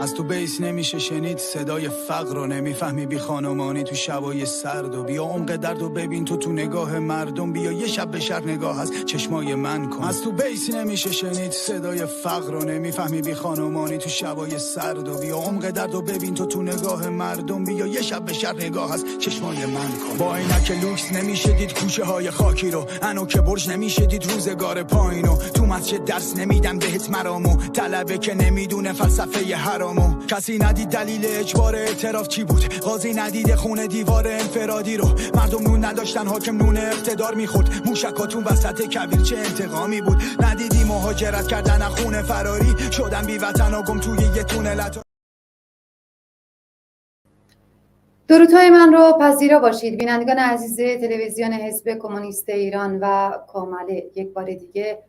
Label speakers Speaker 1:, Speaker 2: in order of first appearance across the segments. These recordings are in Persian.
Speaker 1: از تو بیس نمیشه شنید صدای فقر رو، نمیفهمی بی خانمانی تو شبای سرد. و بیا عمق درد و ببین تو نگاه مردم، بیا یه شب به شهر نگاه از چشمای من کن. از تو بیس نمیشه شنید صدای فقر رو، نمیفهمی بی خانمانی تو شبای سرد. و بیا عمق درد و ببین تو نگاه مردم، بیا یه شب به شهر نگاه از چشمای من کن. با عینک لوکس نمیشه دید کوچه های خاکی رو، انوک برج نمیشه دید روزگار پایینو. تو مسجد درس نمیدن بهت مرامو، طلبه که نمیدونه فلسفه حرامو. کسی ندید دلیل اجبار اعتراف چی بود، قاضی ندید خونه دیوار انفرادی رو. مردم نون نداشتن حاکم نون اقتدار میخورد، موشکاتون وسط کویر چه انتقامی بود. ندیدی مهاجرت کردن از خونه فراری شدن بی وطن و گم توی یه تونل.
Speaker 2: درودهای من رو پذیرا باشید بینندگان عزیز تلویزیون حزب کمونیست ایران و کامله. یک بار دیگه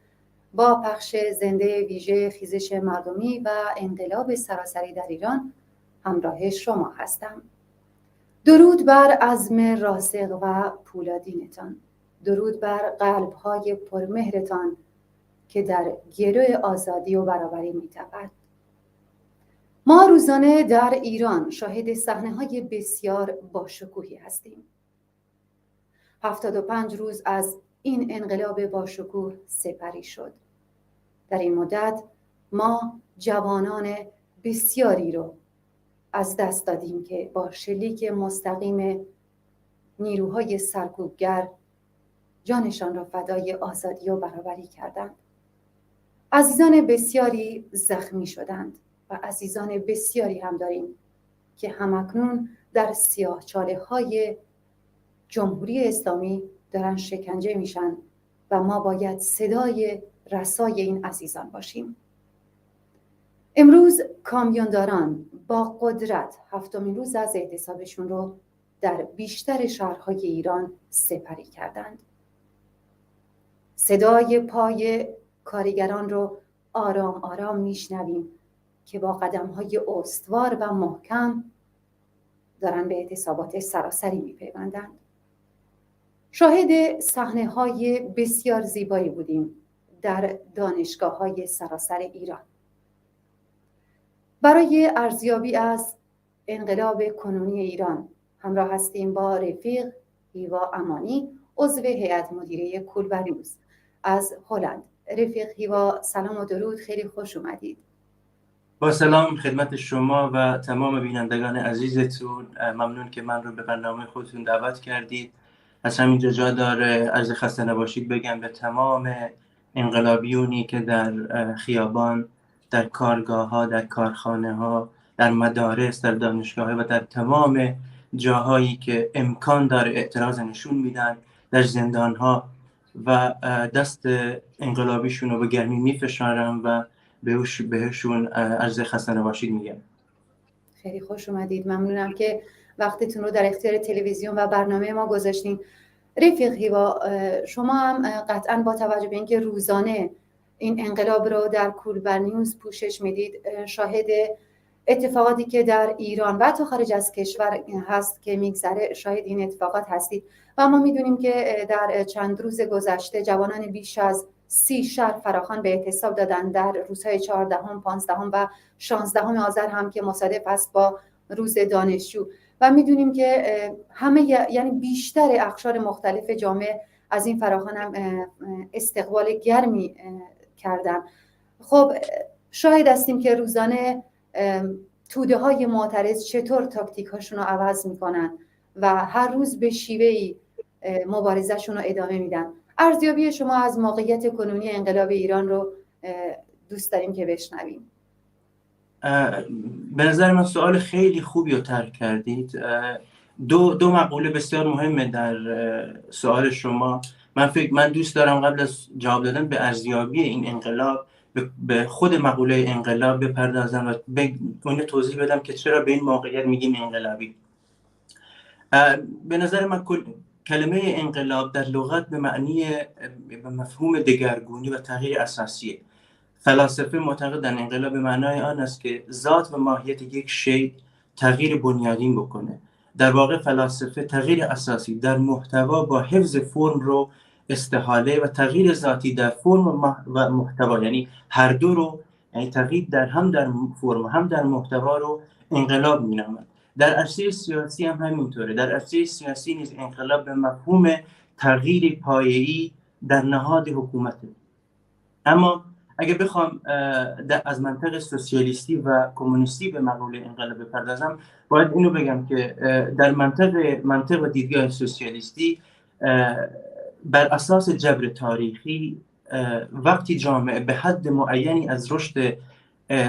Speaker 2: با پخش زنده ویژه خیزش مردمی و انقلاب سراسری در ایران همراه شما هستم. درود بر عزم راسخ و پولادینتان، درود بر قلب‌های پرمهرتان که در گرو آزادی و برابری می‌تپد. ما روزانه در ایران شاهد صحنه‌های بسیار باشکوهی هستیم. 75 روز از این انقلاب باشکوه سپری شد. در این مدت ما جوانان بسیاری رو از دست دادیم که با شلیک مستقیم نیروهای سرکوبگر جانشان را فدای آزادی و برابری کردند. عزیزان بسیاری زخمی شدند و عزیزان بسیاری هم داریم که همکنون در سیاه‌چاله‌های جمهوری اسلامی دارن شکنجه میشن و ما باید صدای رسای این عزیزان باشیم. امروز کامیونداران با قدرت 7مین روز از اعتصابشون رو در بیشتر شهرهای ایران سپری کردند. صدای پای کارگران رو آرام آرام میشنویم که با قدم‌های استوار و محکم دارن به اعتصابات سراسری میپیوندند. شاهد صحنه‌های بسیار زیبایی بودیم در دانشگاه‌های سراسر ایران. برای ارزیابی از انقلاب کنونی ایران همراه هستیم با رفیق هیوا امانی، عضو هیئت مدیره کولبرنیوز از هلند. رفیق هیوا سلام و درود، خیلی خوش اومدید.
Speaker 3: با سلام خدمت شما و تمام بینندگان عزیزتون، ممنون که من رو به برنامه خودتون دعوت کردید. از همینجا جا داره عرض خسته نباشید بگم به تمام انقلابیونی که در خیابان، در کارگاه‌ها، در کارخانه‌ها، در مدارس، در دانشگاه‌ها و در تمام جاهایی که امکان داره اعتراض نشون میدن، در زندان‌ها و دست انقلابیشون رو به گرمی میفشارن و بهشون عرض خسته نباشید میگم.
Speaker 2: خیلی خوش اومدید، ممنونم که وقتتون رو در اختیار تلویزیون و برنامه ما گذاشتین. رفیق هیوا، شما هم قطعا با توجه به اینکه روزانه این انقلاب رو در کولبرنیوز پوشش میدید، شاهد اتفاقاتی که در ایران و حتی خارج از کشور هست که میگذره شاهد این اتفاقات هستید و ما میدونیم که در چند روز گذشته جوانان بیش از 30 شهر فراخوان به اعتصاب دادن در روزهای 14، 15 و 16 آذر هم که مصادف است با روز دانشجو و میدونیم که همه یعنی بیشتر اقشار مختلف جامعه از این فراخوان هم استقبال گرمی کردن. خب شاهد هستیم که روزانه توده های معترض چطور تاکتیک هاشون رو عوض میکنن و هر روز به شیوهی مبارزهشون رو ادامه میدن. ارزیابی شما از موقعیت کنونی انقلاب ایران رو دوست داریم که بشنویم.
Speaker 3: به نظر من سوال خیلی خوبی رو طرح کردید. دو مقوله بسیار مهمه در سوال شما. من دوست دارم قبل از جواب دادن به ارزیابی این انقلاب به خود مقوله انقلاب بپردازم و اون توضیح بدم که چرا به این موقعیت میگیم انقلابی. به نظر من کلمه انقلاب در لغت به معنی به مفهوم دگرگونی و تغییر اساسیه. فلاسفه معتقدند انقلاب به معنای آن است که ذات و ماهیت یک شی تغییر بنیادین بکنه. در واقع فلاسفه تغییر اساسی در محتوا با حفظ فرم رو استحاله و تغییر ذاتی در فرم و محتوا، یعنی هر دو رو یعنی تغییر هم در فرم هم در محتوا رو انقلاب می‌نامند. در عرصه سیاسی هم همینطوره. در عرصه سیاسی نیز انقلاب به مفهوم تغییر پایه‌ای در نهاد حکومت. اما اگه بخوام از منطق سوسیالیستی و کمونیستی به مقوله انقلاب بپردازم، باید اینو بگم که در منطق و دیدگاه سوسیالیستی بر اساس جبر تاریخی وقتی جامعه به حد معینی از رشد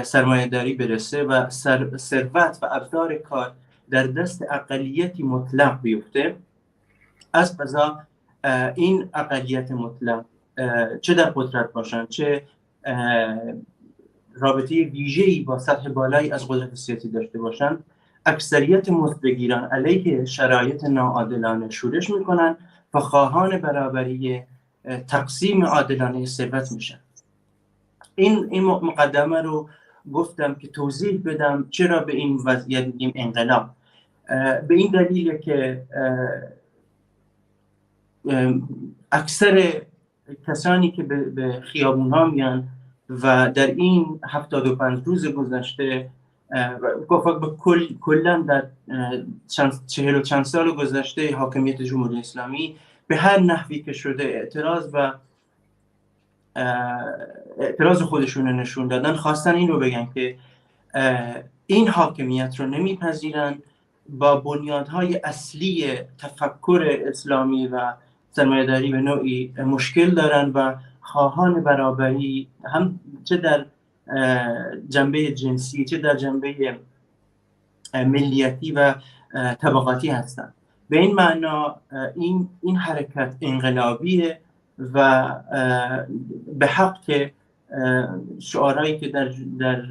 Speaker 3: سرمایه‌داری برسه و ثروت و ابزار کار در دست اقلیتی مطلق بیفته، از قضا این اقلیت مطلق چه در قدرت باشن چه رابطه ویژه‌ای با سطح بالایی از قدرت سیاسی داشته باشن، اکثریت مزدگیران علیه شرایط ناعادلانه شورش میکنن و خواهان برابری تقسیم عادلانه ثروت میشن. این مقدمه رو گفتم که توضیح بدم چرا به این وضعیت میگیم انقلاب. به این دلیله که اکثر کسانی که به خیابون ها میان و در این 75 روز گذشته کلا در 40 و چند سال گذشته حاکمیت جمهوری اسلامی به هر نحوی که شده اعتراض خودشون رو نشون دادن، خواستن این رو بگن که این حاکمیت رو نمیپذیرن، با بنیادهای اصلی تفکر اسلامی و سرمایه‌داری به نوعی مشکل دارن و خواهان برابری هم چه در جنبه جنسی چه در جنبه ملیتی و طبقاتی هستند. به این معنا این حرکت انقلابیه و به حق که شعارهایی که در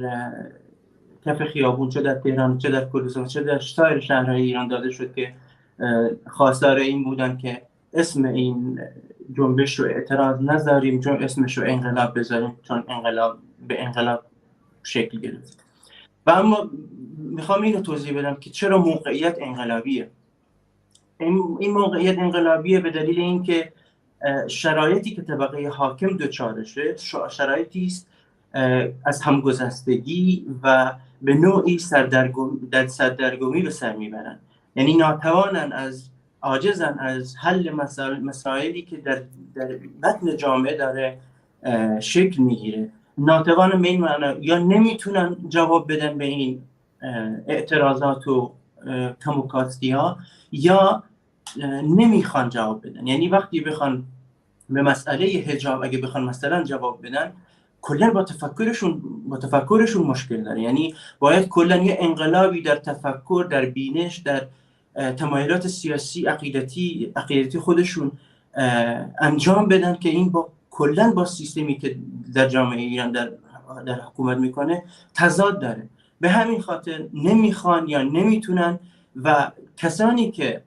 Speaker 3: کف خیابون چه در تهران چه در کردستان چه در سایر شهرهای ایران داده شد که خواستار این بودن که اسم این جنبش رو اعتراض نذاریم، چون اسمش رو انقلاب بذاریم، چون انقلاب به انقلاب شکل گرفت. و اما میخوام اینو توضیح بدم که چرا موقعیت انقلابیه. این موقعیت انقلابیه به دلیل اینکه شرایطی که طبقه حاکم دچارشه شرایطی است از همگسستگی و به نوعی سردرگمی به سر میبرن. یعنی ناتوانن عاجزن از حل مسائلی که در بطن جامعه داره شکل میگیره. ناتوانن به این معنی یا نمیتونن جواب بدن به این اعتراضات و کم و کاستی ها یا نمیخوان جواب بدن. یعنی وقتی بخوان به مسئله حجاب اگه بخوان مثلا جواب بدن، کلا با تفکرشون مشکل داره. یعنی باید کلا یه انقلابی در تفکر، در بینش، در تمایلات سیاسی عقیدتی خودشون انجام بدن که این کلا با سیستمی که در جامعه ایران در حکومت میکنه تضاد داره. به همین خاطر نمیخوان یا نمیتونن و کسانی که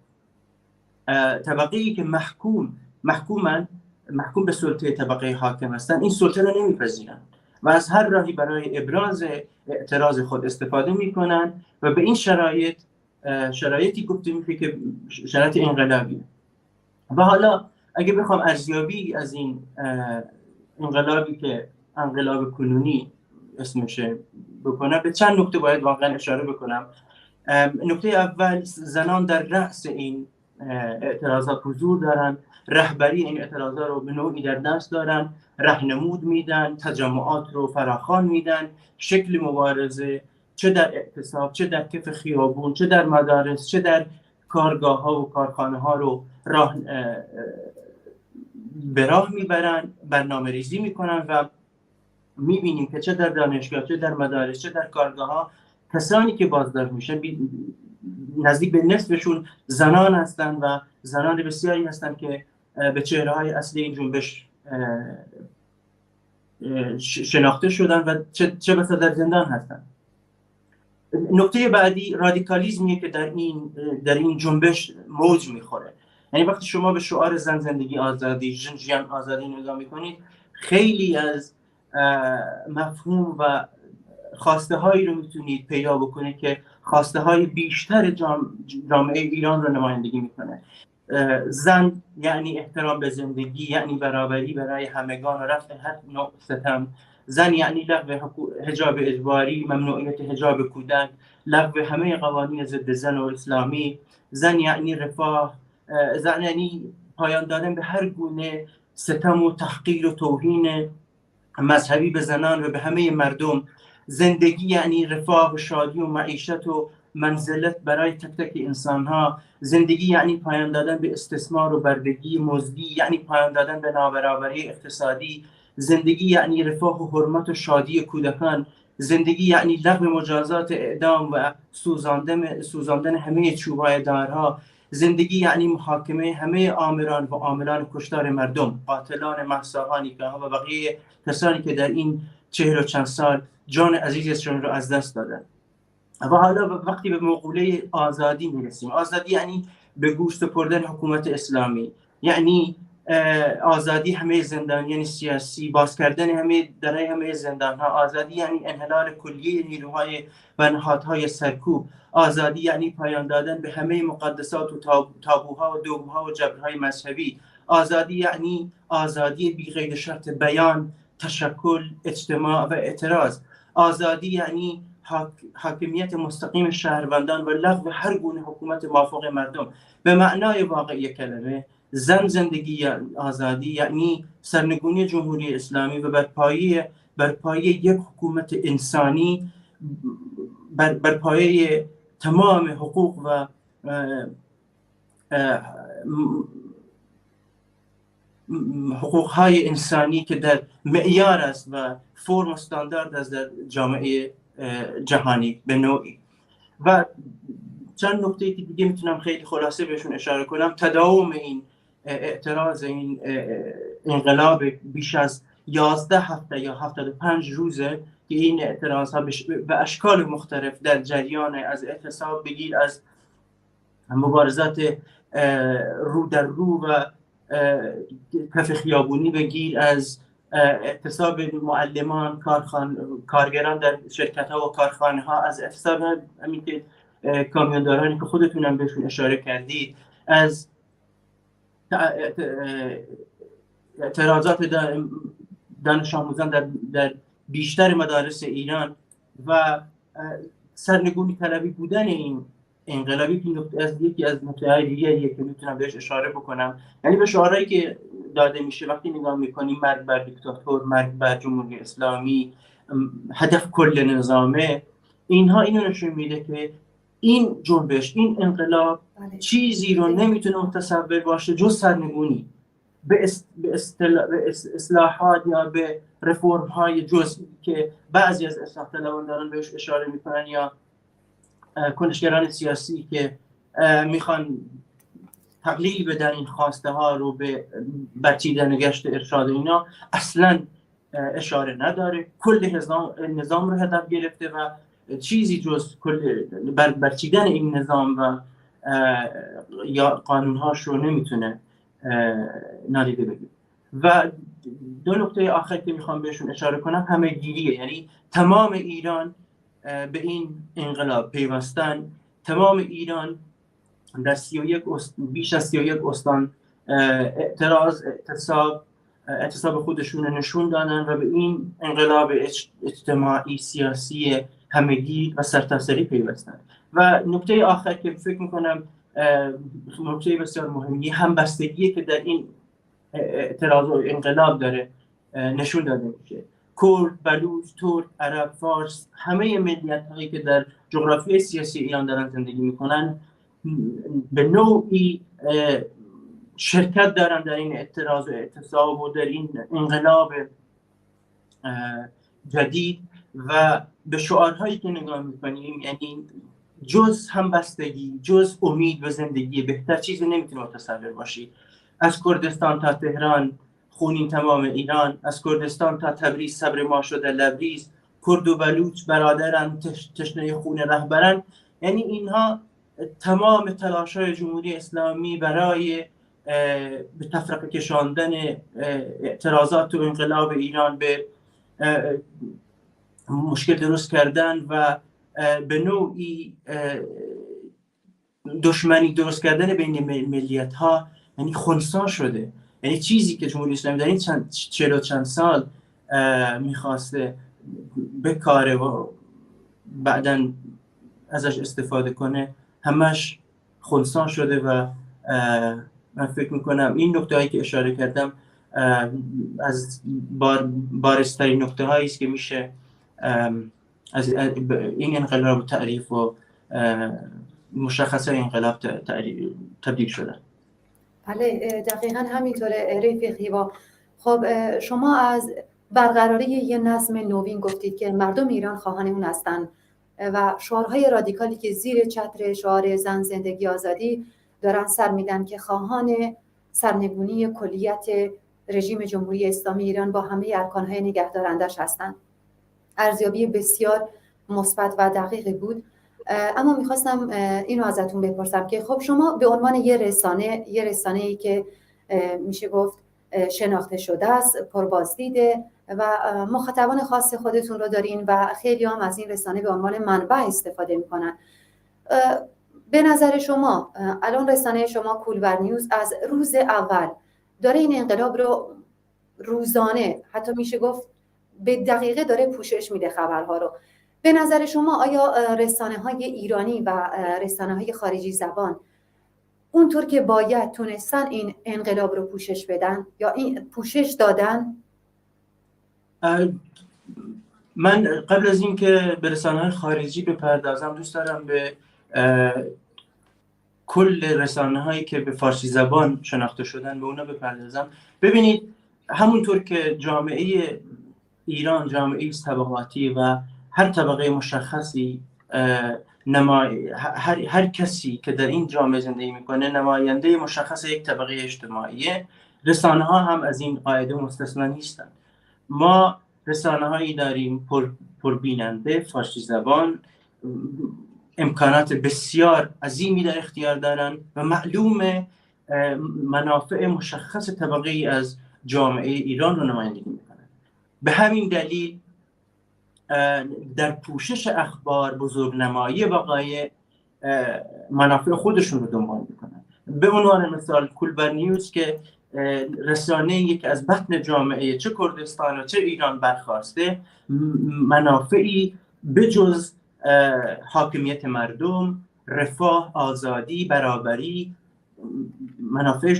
Speaker 3: طبقه‌ای که محکوم به سلطه طبقه حاکم هستن این سلطه رو نمیپذیرن و از هر راهی برای ابراز اعتراض خود استفاده میکنن و به این شرایطی گفته میشه که شرایط انقلابیه. و حالا اگه بخوام ارزیابی از این انقلابی که انقلاب کنونی اسمشه بکنم، به چند نکته باید واقعا اشاره بکنم. نکته اول، زنان در رأس این اعتراضات حضور دارن، رهبری این اعتراضات رو به نوعی در دست دارن، راهنمود میدن، تجمعات رو فراخوان میدن، شکل مبارزه چه در اعتصاب چه در کف خیابون چه در مدارس چه در کارگاه ها و کارخانه ها رو به راه میبرن، برنامه ریزی میکنن و میبینیم که چه در دانشگاه چه در مدارس چه در کارگاه ها کسانی که بازداشت میشن نزدیک به نصفشون زنان هستن و زنان بسیاری هستن که به چهره‌های اصلی این جنبش شناخته شدن و چه بسا در زندان هستن. نکته بعدی رادیکالیزمیه که در این جنبش موج میخوره. یعنی وقتی شما به شعار زن زندگی آزادی، جن آزادی نگاه میکنید، خیلی از مفهوم و خواسته هایی رو میتونید پیدا بکنید که خواسته های بیشتر جامعه ایران رو نمایندگی میکنه. زن یعنی احترام به زندگی، یعنی برابری برای همگان و رفع هر نوع ستم زن یعنی لغو حجاب اجباری، ممنوعیت حجاب کودک، لغو همه قوانین ضد زن و اسلامی. زن یعنی رفاه، زن یعنی پایان دادن به هر گونه ستم و تحقیر و توهین مذهبی به زنان و به همه مردم. زندگی یعنی رفاه و شادی و معیشت و منزلت برای تک تک انسان ها. زندگی یعنی پایان دادن به استثمار و بردگی، مزدی یعنی پایان دادن به نابرابری اقتصادی. زندگی یعنی رفاه و حرمت و شادی کودکان. زندگی یعنی لغو مجازات اعدام و سوزاندن همه چوبای دارها. زندگی یعنی محاکمه همه آمران و عاملان کشتار مردم، قاتلان، مهساها، نیکاها و بقیه کسانی که در این 40 و چند سال جان عزیزشون رو از دست دادن. و حالا وقتی به مقوله آزادی میرسیم، آزادی یعنی به گوش سپردن حکومت اسلامی، یعنی آزادی همه زندانیان سیاسی، باز کردن همه زندانها. آزادی یعنی انحلال کلیه نیروهای و نهادهای سرکوب. آزادی یعنی پایان دادن به همه مقدسات و تابوها و دومها و جبرهای مذهبی. آزادی یعنی آزادی بی قید شرط بیان، تشکل، اجتماع و اعتراض. آزادی یعنی حاکمیت مستقیم شهروندان و لغو هر گونه حکومت موافق مردم. به معنای واقعی کلمه، زندگی آزادی یعنی سرنگونی جمهوری اسلامی و برپایی یک حکومت انسانی، برپایی تمام حقوق و حقوق‌های انسانی که در معیار است و فرم و استاندارد است در جامعه جهانی به نوعی. و چند نکته که دیگه میتونم خیلی خلاصه بهشون اشاره کنم. تداوم این اعتراض، این انقلاب بیش از 11 هفته یا 75 روزه که این اعتراض ها به اشکال مختلف در جریان، از اعتصاب بگیر، از مبارزات رو در رو و کف خیابونی بگیر، از اعتصاب معلمان، کارگران در شرکت ها و کارخانه ها، از اعتصاب همین که کامیوندارانی که خودتونم بهشون اشاره کردید، از اعتراضات دانش آموزان در بیشتر مدارس ایران و سرنگونی طلبی بودن این انقلابی که یکی از نکته‌های دیگه‌ایه که میتونم بهش اشاره بکنم. یعنی به شعارهایی که داده میشه وقتی نگاه میکنیم، مرگ بر دیکتاتور، مرگ بر جمهوری اسلامی، هدف کل نظامه، اینها اینو نشون میده که این جنبش، این انقلاب چیزی رو نمیتونه متصور باشه جز سرنگونی به اصلاحات یا به رفرم های جزئی که بعضی از اصلاح طلبان دارن بهش اشاره میکنن، یا کنشگران سیاسی که میخوان تقلیل بدن این خواسته ها رو به بچیدن گشت ارشاد. اینا اصلا اشاره نداره، کل نظام رو هدف گرفته و چیزی جز کل برچیدن این نظام و یا قانونهاش رو نمیتونه نادیده بگیره. و دو نکته آخر که میخوام بهشون اشاره کنم همه‌گیریه، یعنی تمام ایران به این انقلاب پیوستن. تمام ایران در بیش از 31 استان اعتصاب خودشون نشون دادن و به این انقلاب اجتماعی سیاسی همگی و سرتاسری پیوستن. و نکته آخر که فکر میکنم نکته بسیار مهمی، همبستگی که در این اعتراض و انقلاب داره نشون داده میشه. کرد، بلوچ، ترک، عرب، فارس، همه ملیت هایی که در جغرافیای سیاسی ایران دارن زندگی میکنن به نوعی شرکت دارن در این اعتراض و اعتصاب و در این انقلاب جدید. و به شعارهایی که نگاه میکنیم، یعنی جز همبستگی، جز امید به زندگی بهتر چیزی نمیتونه متصور باشی. از کردستان تا تهران خونین تمام ایران، از کردستان تا تبریز صبر ما شده لبریز، کرد و بلوچ برادرن تشنه خون رهبرن. یعنی اینها تمام تلاش‌های جمهوری اسلامی برای به تفرقه کشاندن اعتراضات و انقلاب ایران، به مشکل درست کردن و به نوعی دشمنی درست کردن بین ملیت‌ها، یعنی خنثی شده. یعنی چیزی که جمهوری اسلامی در این 40 و چند سال میخواسته بکاره و بعداً ازش استفاده کنه همش خنثی شده و من فکر میکنم این نکته هایی که اشاره کردم از بارزترین نکته هایی است که میشه از این انقلاب تعریف و مشخصه انقلاب تبدیل شده.
Speaker 2: بله دقیقا همینطوره رفیق هیوا. خب شما از برقراری یه نظم نوین گفتید که مردم ایران خواهان اون هستن و شعارهای رادیکالی که زیر چتر شعار زن زندگی آزادی دارن سر میدن که خواهان سرنگونی کلیت رژیم جمهوری اسلامی ایران با همه ارکانهای نگهدارندش هستند. ارزیابی بسیار مثبت و دقیقی بود. اما میخواستم اینو ازتون بپرسم که خب شما به عنوان یه رسانه‌ای که میشه گفت شناخته شده است، پربازدیده و مخاطبان خاص خودتون رو دارین و خیلی هم از این رسانه به عنوان منبع استفاده میکنن. به نظر شما الان رسانه شما کولبر نیوز از روز اول داره این انقلاب رو روزانه، حتی میشه گفت به دقیقه داره پوشش میده خبرها رو. به نظر شما آیا رسانه‌های ایرانی و رسانه‌های خارجی زبان اونطور که باید تونستن این انقلاب رو پوشش بدن یا این پوشش دادن؟
Speaker 3: من قبل از این که به رسانه‌های خارجی بپردازم دوست دارم به کل رسانه‌هایی که به فارسی زبان شناخته شدن به اونا بپردازم. ببینید همونطور که جامعه ایران جامعه طبقاتی و هر طبقه مشخصی هر کسی که در این جامعه زندگی میکنه نماینده مشخص یک طبقه اجتماعیه، رسانه ها هم از این قاعده مستثنا نیستند. ما رسانه هایی داریم پربیننده فارسی زبان، امکانات بسیار عظیمی در اختیار دارن و معلوم منافع مشخص طبقه ای از جامعه ایران رو نمایندگی میکنن. به همین دلیل در پوشش اخبار بزرگنمایی وقایع منافع خودشون رو دنبال میکنن. به عنوان مثال کولبر نیوز که رسانه یک از بطن جامعه چه کردستان و چه ایران برخواسته، منافعی بجز حاکمیت مردم، رفاه، آزادی، برابری، منافع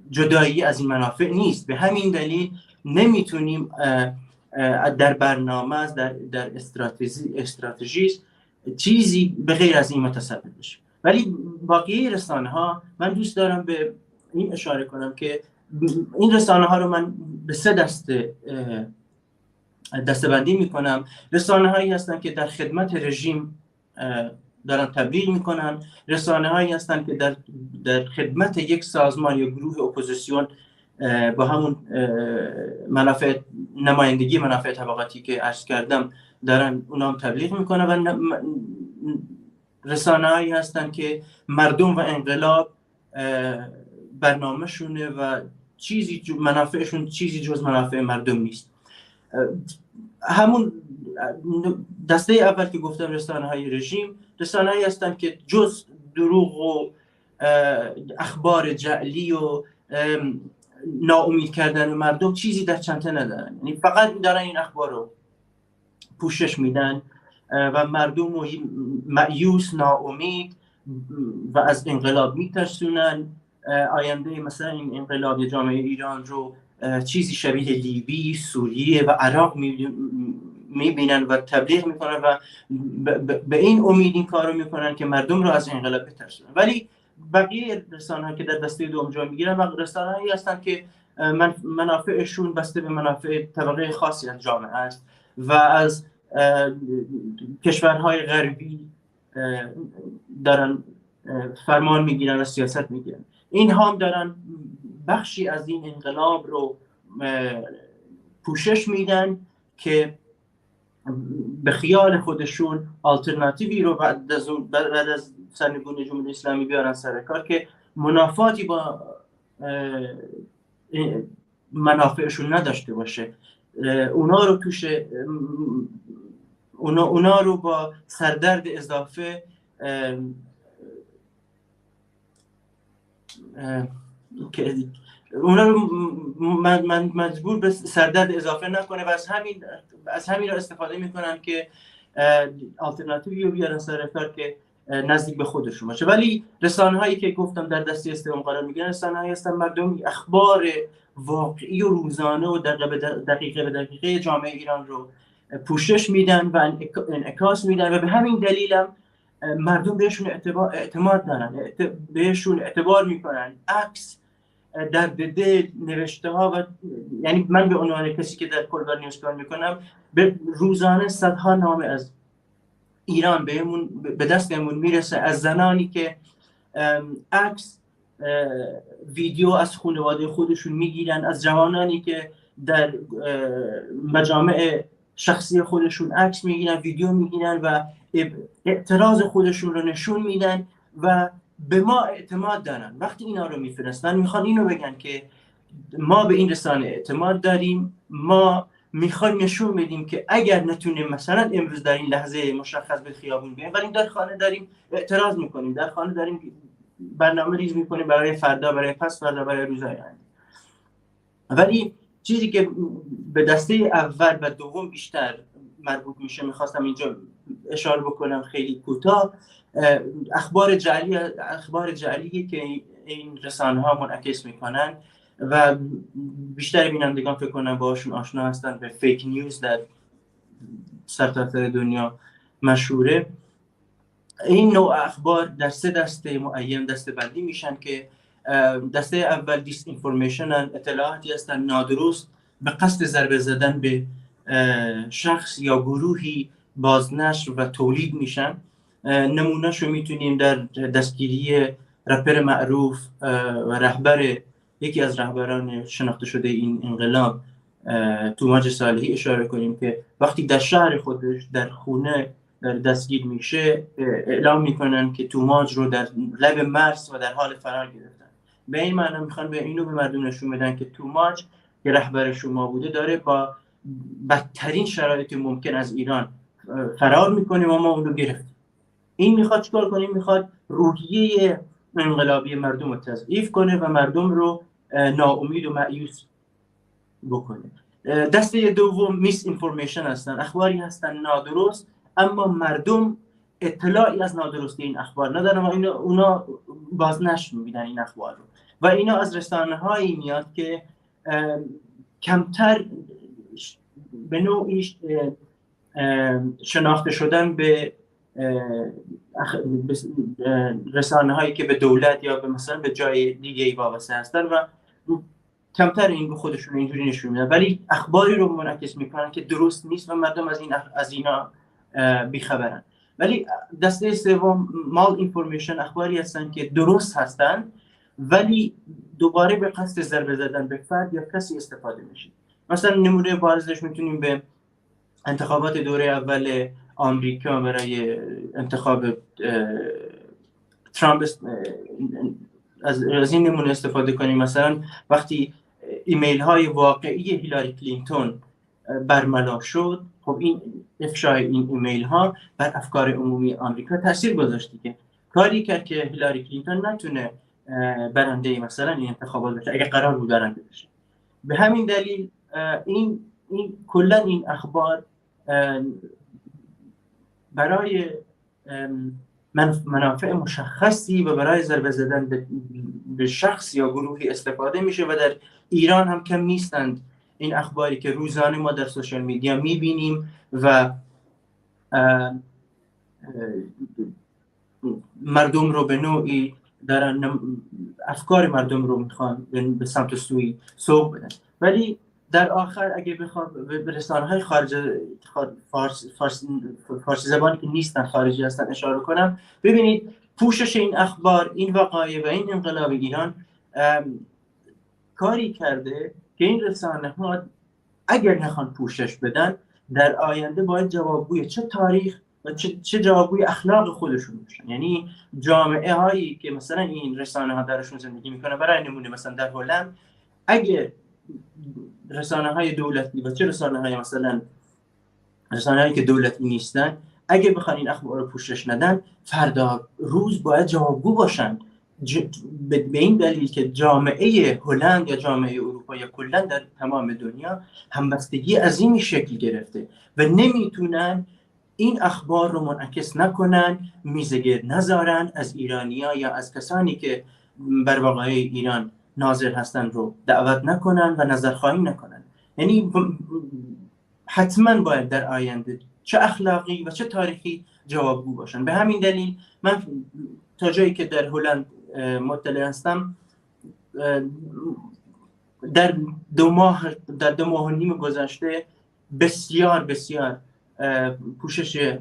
Speaker 3: جدایی از این منافع نیست. به همین دلیل نمیتونیم در برنامه در استراتژی چیزی به غیر از این متصور بشه. ولی باقی رسانه ها من دوست دارم به این اشاره کنم که این رسانه ها رو من به 3 دسته‌بندی میکنم. رسانه هایی هستند که در خدمت رژیم دارن تبلیغ میکنن، رسانه هایی هستند که در خدمت یک سازمان یا گروه اپوزیسیون با همون منافع نمایندگی منافع طبقاتی که عرض کردم دارن اونام تبلیغ میکنن و رسانه هایی هستن که مردم و انقلاب برنامه شونه و منافعشون چیزی جز منافع مردم نیست. همون دسته اول که گفتم رسانه های رژیم، رسانه هایی هستن که جز دروغ و اخبار جعلی و ناامید کردن مردم چیزی در چنته ندارن، یعنی فقط دارن این اخبار رو پوشش میدن و مردم رو مایوس، ناامید و از انقلاب میترسونن. آینده مثلا این انقلاب جامعه ایران رو چیزی شبیه لیبی، سوریه و عراق میبینن و تبلیغ میکنن و به این امید این کار رو میکنن که مردم رو از انقلاب بترسونن. ولی بقیه رسانه‌ها که در دسته دوم جا میگیرن رسانه‌هایی هستن که منافعشون بسته به منافع طبقه خاصی از جامعه است و از کشورهای غربی دارن فرمان میگیرن و سیاست میگیرن. این هم دارن بخشی از این انقلاب رو پوشش میدن که به خیال خودشون آلترناتیوی رو بعد از سرنگونی جمهوری اسلامی بیارن سر کار که منافاتی با منافعشون نداشته باشه. اونا رو با سردرد اضافه اونا رو من مجبور به سردرد اضافه نکنه و از همین را استفاده میکنن که آلترناتیوی رو بیارن سر کار که نزدیک به خودشون باشه. ولی رسانه هایی که گفتم در دسته سوم قرار میگیرن رسانه هایی هستن مردم اخبار واقعی و روزانه و دقیقه به دقیقه جامعه ایران رو پوشش میدن و انعکاس میدن و به همین دلیل هم مردم بهشون اعتماد دارن، بهشون اعتبار میکنن. عکس، درد دل، نوشته ها و یعنی من به عنوان کسی که در کلبر نیوز کار میکنم به روزانه صدها نامه از ایران به دستمون میرسه از زنانی که عکس، ویدیو از خانواده خودشون میگیرن، از جوانانی که در مجامع شخصی خودشون عکس میگیرن، ویدیو میگیرن و اعتراض خودشون رو نشون میدن و به ما اعتماد دارن. وقتی اینا رو میفرستن میخوان اینو بگن که ما به این رسانه اعتماد داریم، ما میخوایم نشون بدیم که اگر نتونیم مثلا امروز در این لحظه مشخص به خیابون بیایم ولی در خانه داریم اعتراض میکنیم، در خانه داریم برنامه ریز میکنیم برای فردا، برای پس فردا، برای روزهای آینده. ولی چیزی که به دسته اول و دوم بیشتر مربوط میشه میخواستم اینجا اشاره بکنم خیلی کوتاه، اخبار جعلی که این رسانه ها منعکس میکنن و بیشتر بینندگان فکر کنم باشون آشنا هستن، به فیک نیوز در سرتاسر دنیا مشهوره. این نوع اخبار در 3 دسته معین دسته بندی میشن که دسته اول دیس اینفورمیشن، اطلاعاتی هستن نادرست به قصد ضربه زدن به شخص یا گروهی بازنشر و تولید میشن. نمونهشو میتونیم در دستگیری رپر معروف و یکی از رهبران شناخته شده این انقلاب توماج صالحی اشاره کنیم که وقتی در شهر خودش در خونه دستگیر میشه اعلام میکنن که توماج رو در لب مرز و در حال فرار گرفتن. به این معنی میخوان به اینو به مردم نشون بدن که توماج که رهبر شما بوده داره با بدترین شرایط ممکن از ایران فرار میکنه و ما اون رو گرفتیم. این میخواد چیکار کنه؟ میخواد روحیه انقلابی مردم رو تضعیف کنه و مردم رو ناامید و مایوس بکنه. دسته دوم میس اینفورمیشن هستن، اخباری هستن نادرست اما مردم اطلاعی از نادرستی این اخبار ندارن و اونا بازنشر می‌بینن این اخبار رو و اینا از رسانه‌هایی میاد که کمتر به نوعی شناخته شدن به رسانه‌هایی که به دولت یا به مثلا به جای دیگه‌ای وابسته هستن و کمتر این به خودشون اینجوری نشون میدن، ولی اخباری رو منعکس میکنن که درست نیست و مردم از اینا بیخبرن. ولی دسته سوم مال اینفورمیشن، اخباری هستن که درست هستن ولی دوباره به قصد ضربه زدن به فرد یا کسی استفاده میشه. مثلا نمونه بارزش میتونیم به انتخابات دوره اول آمریکا برای انتخاب ترامپ از این نمونه استفاده کنیم. مثلا وقتی ایمیل های واقعی هیلاری کلینتون برملا شد، خب این افشای این ایمیل ها بر افکار عمومی آمریکا تاثیر گذاشتی که کاری کرد که هیلاری کلینتون نتونه برنده مثلا این انتخابات بشه اگه قرار بود برنده بشه. به همین دلیل این کلا این اخبار برای منافع مشخصی و برای ضربه زدن به شخص یا گروهی استفاده میشه و در ایران هم کم نیستند این اخباری که روزانه ما در سوشال میدیا میبینیم و مردم رو به نوعی دارن افکار مردم رو میخوان به سمت سوی سوق بدن. ولی در آخر اگه بخوام به رسانه‌های فارسی زبانی که نیستن، خارجی هستن اشاره کنم، ببینید پوشش این اخبار، این وقایع و این انقلاب ایران کاری کرده که این رسانه‌ها اگر نخوان پوشش بدن در آینده باید جوابگوی چه تاریخ و چه جوابگوی اخلاق خودشون باشن. یعنی جامعه هایی که مثلا این رسانه‌ها درشون زندگی میکنه، برای نمونه مثلا در هلند اگه رسانه‌های دولتی و چه رسانه‌های مثلا رسانه‌هایی که دولتی نیستن اگه بخوان این اخبار رو پوشش ندن فردا روز باید جوابگو باشن به این دلیل که جامعه هلند یا جامعه اروپا یا کلا در تمام دنیا همبستگی عظیمی شکل گرفته و نمیتونن این اخبار رو منعکس نکنن، میزگرد نذارن، از ایرانیا یا از کسانی که بر وقایع ایران ناظر هستن رو دعوت نکنن و نظرخواهی نکنن. یعنی حتما باید در آینده چه اخلاقی و چه تاریخی جوابگو باشن. به همین دلیل من تا جایی که در هلند مطلع هستم در 2 ماه و نیم گذشته بسیار پوشش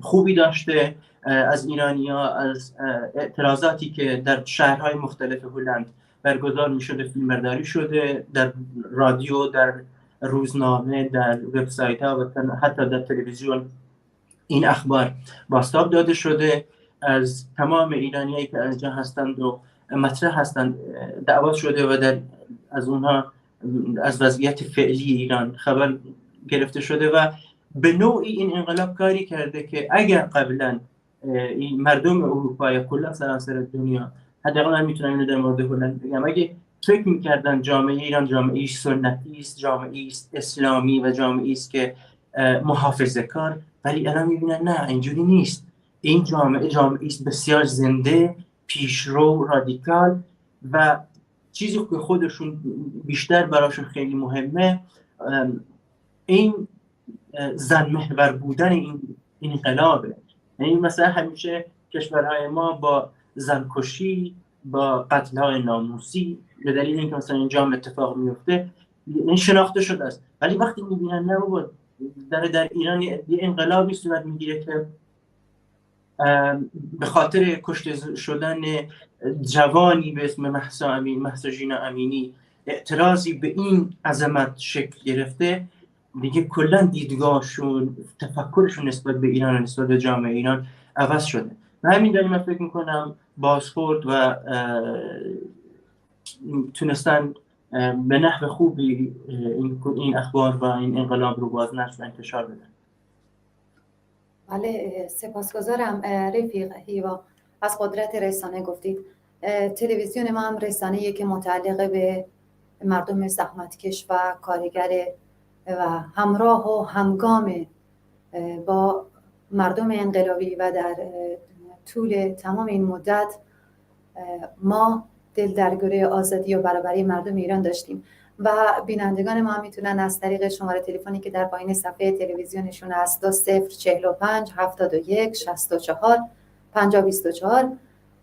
Speaker 3: خوبی داشته از ایرانی‌ها، از اعتراضاتی که در شهرهای مختلف هلند برگزار می‌شده فیلمبرداری شده، در رادیو، در روزنامه، در وبسایت‌ها و حتی در تلویزیون این اخبار بازتاب داده شده. از تمام ایرانیایی که اینجا هستند و مطرح هستند دعوت شده و از اونها از وضعیت فعلی ایران خبر گرفته شده و به نوعی این انقلاب کاری کرده که اگر قبلا این مردم اروپا یا کلا سراسر دنیا، حداقل من میتونم اینو در مورد هلند بگم، اگه فکر میکردن جامعه ایران جامعه سنتی است، جامعه است اسلامی و جامعه است که محافظه‌کار، ولی الان میبینن نه، اینجوری نیست. این جامعه است بسیار زنده، پیشرو، رادیکال و چیزی که خودشون بیشتر براشون خیلی مهمه این زن محور بودن این انقلابه. یعنی مثلا همیشه کشورهای ما با زنکشی، با قتل‌های ناموسی به دلیل اینکه مثلا اینجا اتفاق میفته این شناخته شده است، ولی وقتی میبینن نه بابا در ایران یه انقلابی صورت میگیره که به خاطر کشته شدن جوانی به اسم مهسا ژینا امینی اعتراضی به این عظمت شکل گرفته، دیگه کلا دیدگاهشون، تفکرشون نسبت به ایران و نسبت به جامعه ایران عوض شده. و همین دلیل من فکر میکنم بازخورد و تونستن به نحو خوبی این اخبار و این انقلاب رو بازنشر و انتشار بدن.
Speaker 2: بله، سپاسگزارم رفیق هیوا. از قدرت رسانه گفتید. تلویزیون ما هم رسانه‌ایه که متعلق به مردم زحمتکش و کارگر و همراه و همگام با مردم انقلابی و در طول تمام این مدت ما دل درگوره آزادی و برابری مردم ایران داشتیم و بینندگان ما میتونن از طریق شماره تلفنی که در پایین صفحه تلویزیونشون هست 2045 71 64 5024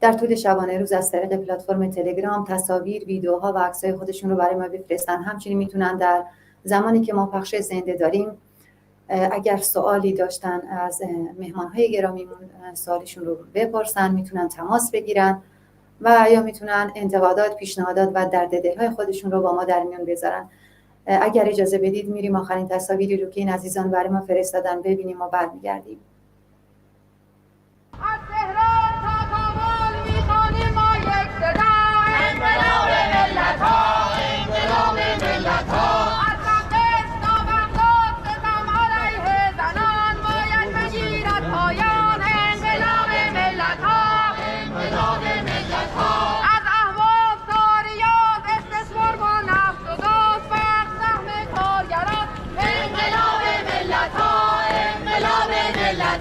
Speaker 2: در طول شبانه روز از طریق پلتفرم تلگرام تصاویر، ویدیوها و عکسای خودشون رو برای ما بفرستن. همچنین میتونن در زمانی که ما پخش زنده داریم اگر سوالی داشتن از مهمانهای گرامیمون سوالشون رو بپرسن، میتونن تماس بگیرن و یا میتونن انتقادات، پیشنهادات و درد دلهای خودشون رو با ما در میون بذارن. اگر اجازه بدید میریم آخرین تصاویری رو که این عزیزان برای ما فرستادن ببینیم و برمیگردیم.
Speaker 4: از تهران تا کابل میخوانیم ما یک صدا، انقلاب ملت‌ها، انقلاب ملت‌ها. از مقدس تا بغداد ستم علیه زنان باید بگیرد پایان، انقلاب ملت‌ها، انقلاب ملت‌ها. از اهواز تا ریاض استثمار با نفت و گاز فقر سهم کارگران، انقلاب ملت‌ها، انقلاب ملت‌ها.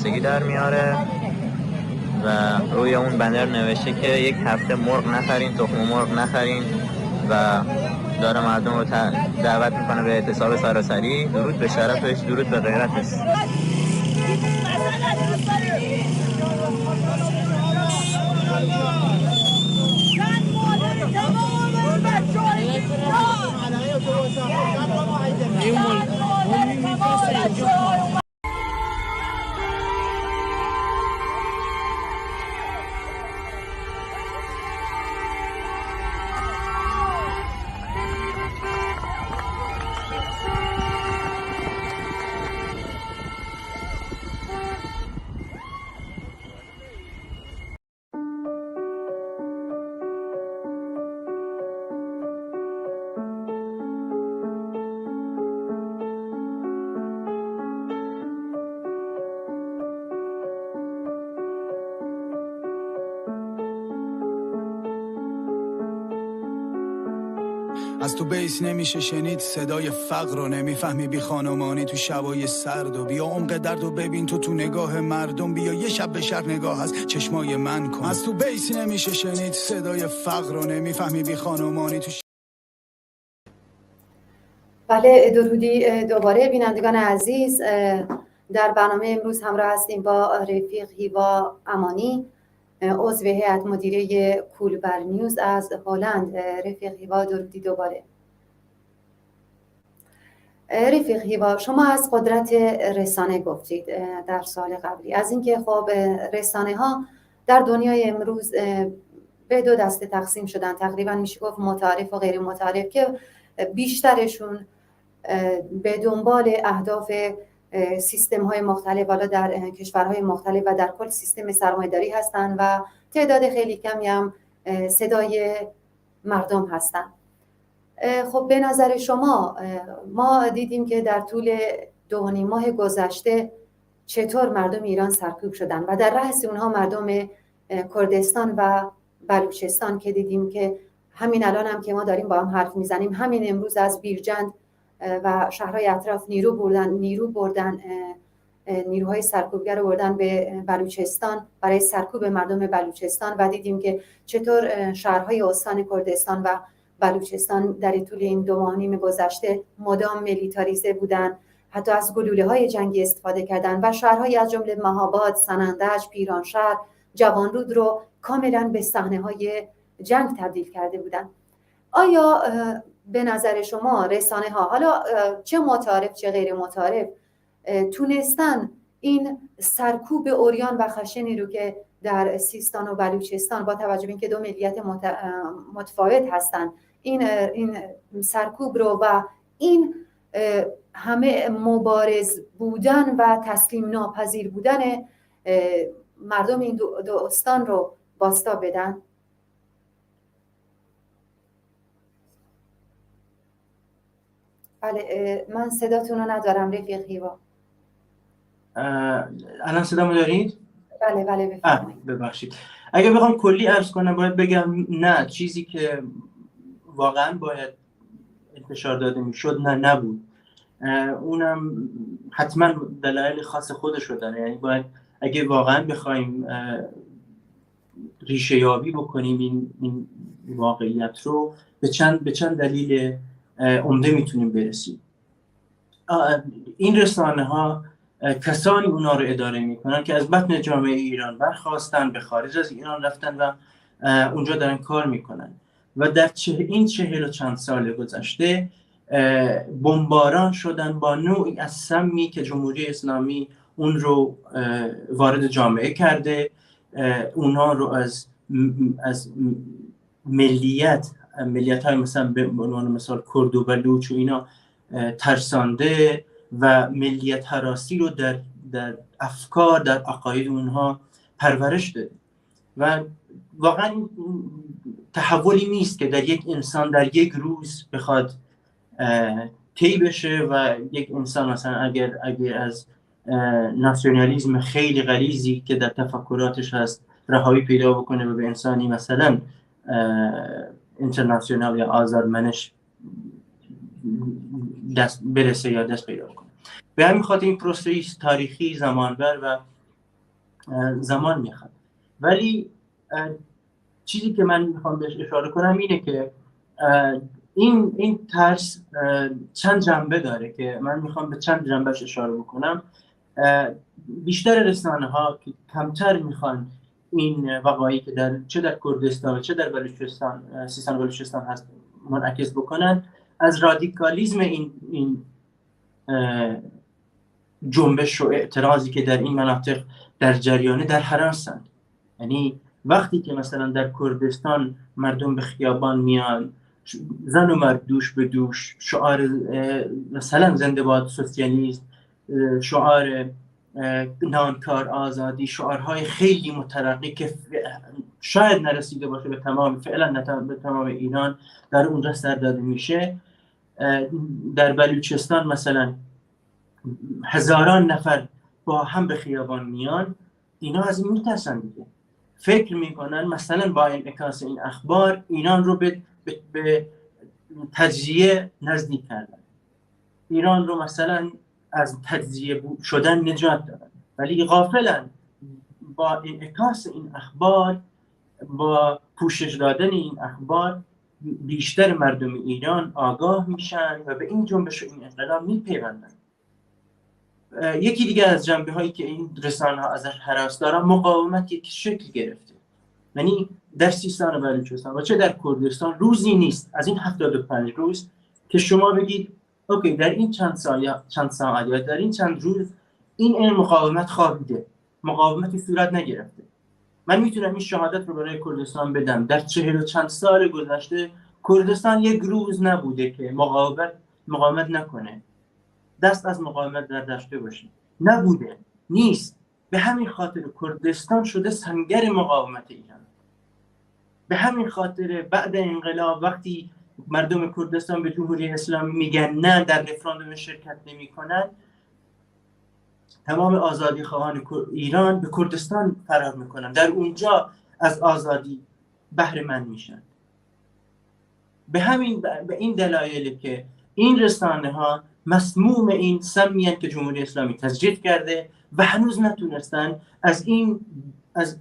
Speaker 5: وابستگی در میاره و روی اون بنر نوشته که یک هفته مرغ نخرین، تخم مرغ نخرین و داره مردم رو دعوت میکنه به اعتصاب سراسری. درود به شرفش، درود به غیرتش.
Speaker 1: از تو بیس نمیشه شنید صدای فقر رو، نمیفهمی بی خانمانی تو شبای سرد و بیا عمق درد و ببین تو نگاه مردم، بیا یه شب به شهر نگاه از چشمای من کن. از تو بیس نمیشه شنید صدای فقر رو، نمیفهمی بی خانمانی تو
Speaker 2: بله، درودی دوباره بینندگان عزیز. در برنامه امروز همراه هستیم با رفیق هیوا امانی، عضو هیئت مدیره کولبر نیوز از هلند. رفیق هیوا، درودی دوباره. رفیق هیوا، شما از قدرت رسانه گفتید در سال قبلی، از اینکه خب رسانه ها در دنیای امروز به دو دسته تقسیم شدن، تقریبا میشه گفت متعارف و غیر متعارف، که بیشترشون به دنبال اهداف سیستم های مختلف حالا در کشورهای مختلف و در کل سیستم سرمایه‌داری هستند و تعداد خیلی کمی هم صدای مردم هستند. خب به نظر شما، ما دیدیم که در طول 2.5 ماه گذشته چطور مردم ایران سرکوب شدن و در رأس اونها مردم کردستان و بلوچستان که دیدیم که همین الان هم که ما داریم با هم حرف میزنیم، همین امروز از بیرجند و شهرهای اطراف نیرو بردن نیروهای سرکوبگر رو بردن به بلوچستان برای سرکوب مردم بلوچستان و دیدیم که چطور شهرهای استان کردستان و بلوچستان در طول این 2.5 ماه گذشته مدام میلیتاریزه بودن، حتی از گلوله‌های جنگی استفاده کردن و شهرهای از جمله مهاباد، سنندج، پیرانشهر، جوانرود رو کاملا به صحنه‌های جنگ تبدیل کرده بودن. آیا به نظر شما رسانه ها، حالا چه متعارف چه غیر متعارف، تونستن این سرکوب عریان و خشنی رو که در سیستان و بلوچستان با توجه به اینکه دو ملیت متفاوت هستن، این سرکوب رو و این همه مبارز بودن و تسلیم ناپذیر بودن مردم این دو استان رو باستا بدن؟ بله، من صداتون رو ندارم رفیق هیوا.
Speaker 3: الان صدامو دارید؟
Speaker 2: بله بفرمایید.
Speaker 3: ببخشید. اگه بخوام کلی عرض کنم باید بگم نه، چیزی که واقعا باید انتشار داده میشد نبود. اونم حتما دلایل خاص خودش رو داره. یعنی باید اگه واقعا بخوایم ریشه یابی بکنیم این واقعیت رو به چند دلیل عمده میتونیم برسیم. این رسانه ها کسانی اونا رو اداره میکنن که از بطن جامعه ایران برخاستن، به خارج از ایران رفتن و اونجا دارن کار میکنن و در این 40 و چند سال گذشته بمباران شدن با نوعی از سمی که جمهوری اسلامی اون رو وارد جامعه کرده، اونها رو از ملیت های مثلا به عنوان مثال کرد و بلوچ و اینا ترسانده و ملیت هراسی رو در افکار، در عقاید اونها پرورش داده و واقعا تحولی نیست که در یک انسان در یک روز بخواد طی بشه و یک انسان مثلا اگر از ناسیونالیسم خیلی غلیظی که در تفکراتش هست رهایی پیدا بکنه و به انسانی مثلا اینترناسیونال یا آزادمنش دست برسه یا دست پیدا کنه. به همین خاطر این پروسه تاریخی زمانبر و زمان میخواد. ولی چیزی که من میخوام بهش اشاره کنم اینه که این ترس چند جنبه داره که من میخوام به چند جنبهش اشاره بکنم. بیشتر رسانه ها که کمتر میخوان این وقایعی که چه در کردستان و چه در بلوچستان، سیستان بلوچستان هست منعکس بکنن، از رادیکالیزم این جنبش و اعتراضی که در این مناطق در جریانه در حراسند. یعنی وقتی که مثلا در کردستان مردم به خیابان میان، زن و مرد دوش به دوش شعار مثلا زنده باد سوسیالیسم، شعار نانکار آزادی، شعارهای خیلی مترقی که شاید نرسیده باشه به تمام، فعلا به تمام ایران، در اونجا سر داده میشه. در بلوچستان مثلا هزاران نفر با هم به خیابان میان، اینا از این میترسن دیگه، فکر میکنن مثلا با انعکاس این اخبار ایران رو به تجزیه نزدیک کردن، ایران رو مثلا از تجزیه شدن نجات دادن. ولی غافلن با انعکاس این اخبار، با پوشش دادن این اخبار، بیشتر مردم ایران آگاه میشن و به این جنبش و این انقلاب میپیوندن. یکی دیگه از جنبه هایی که این رسانه ها ازش هراس دارن، مقاومت یک شکل گرفته. یعنی در سیستان و بلوچستان و چه در کردستان روزی نیست از این 75 روز که شما بگید اوکی در این چند ساعت یا در این چند روز این مقاومت خوابیده، مقاومتی صورت نگرفته. من میتونم این شهادت رو برای کردستان بدم، در 40 و چند سال گذشته کردستان یک روز نبوده که مقاومت نکنه، دست از مقاومت داشته باشه. نبوده، نیست. به همین خاطر کردستان شده سنگر مقاومت ایران. به همین خاطر بعد انقلاب وقتی مردم کردستان به جمهوری اسلامی میگن نه، در رفراندوم شرکت نمی‌کنن، تمام آزادی خواهان ایران به کردستان فرار میکنن، در اونجا از آزادی بهره مند میشن. به این دلایلی که این رسانه ها مسموم این سمیان که جمهوری اسلامی تسجیل کرده و هنوز نتونستن از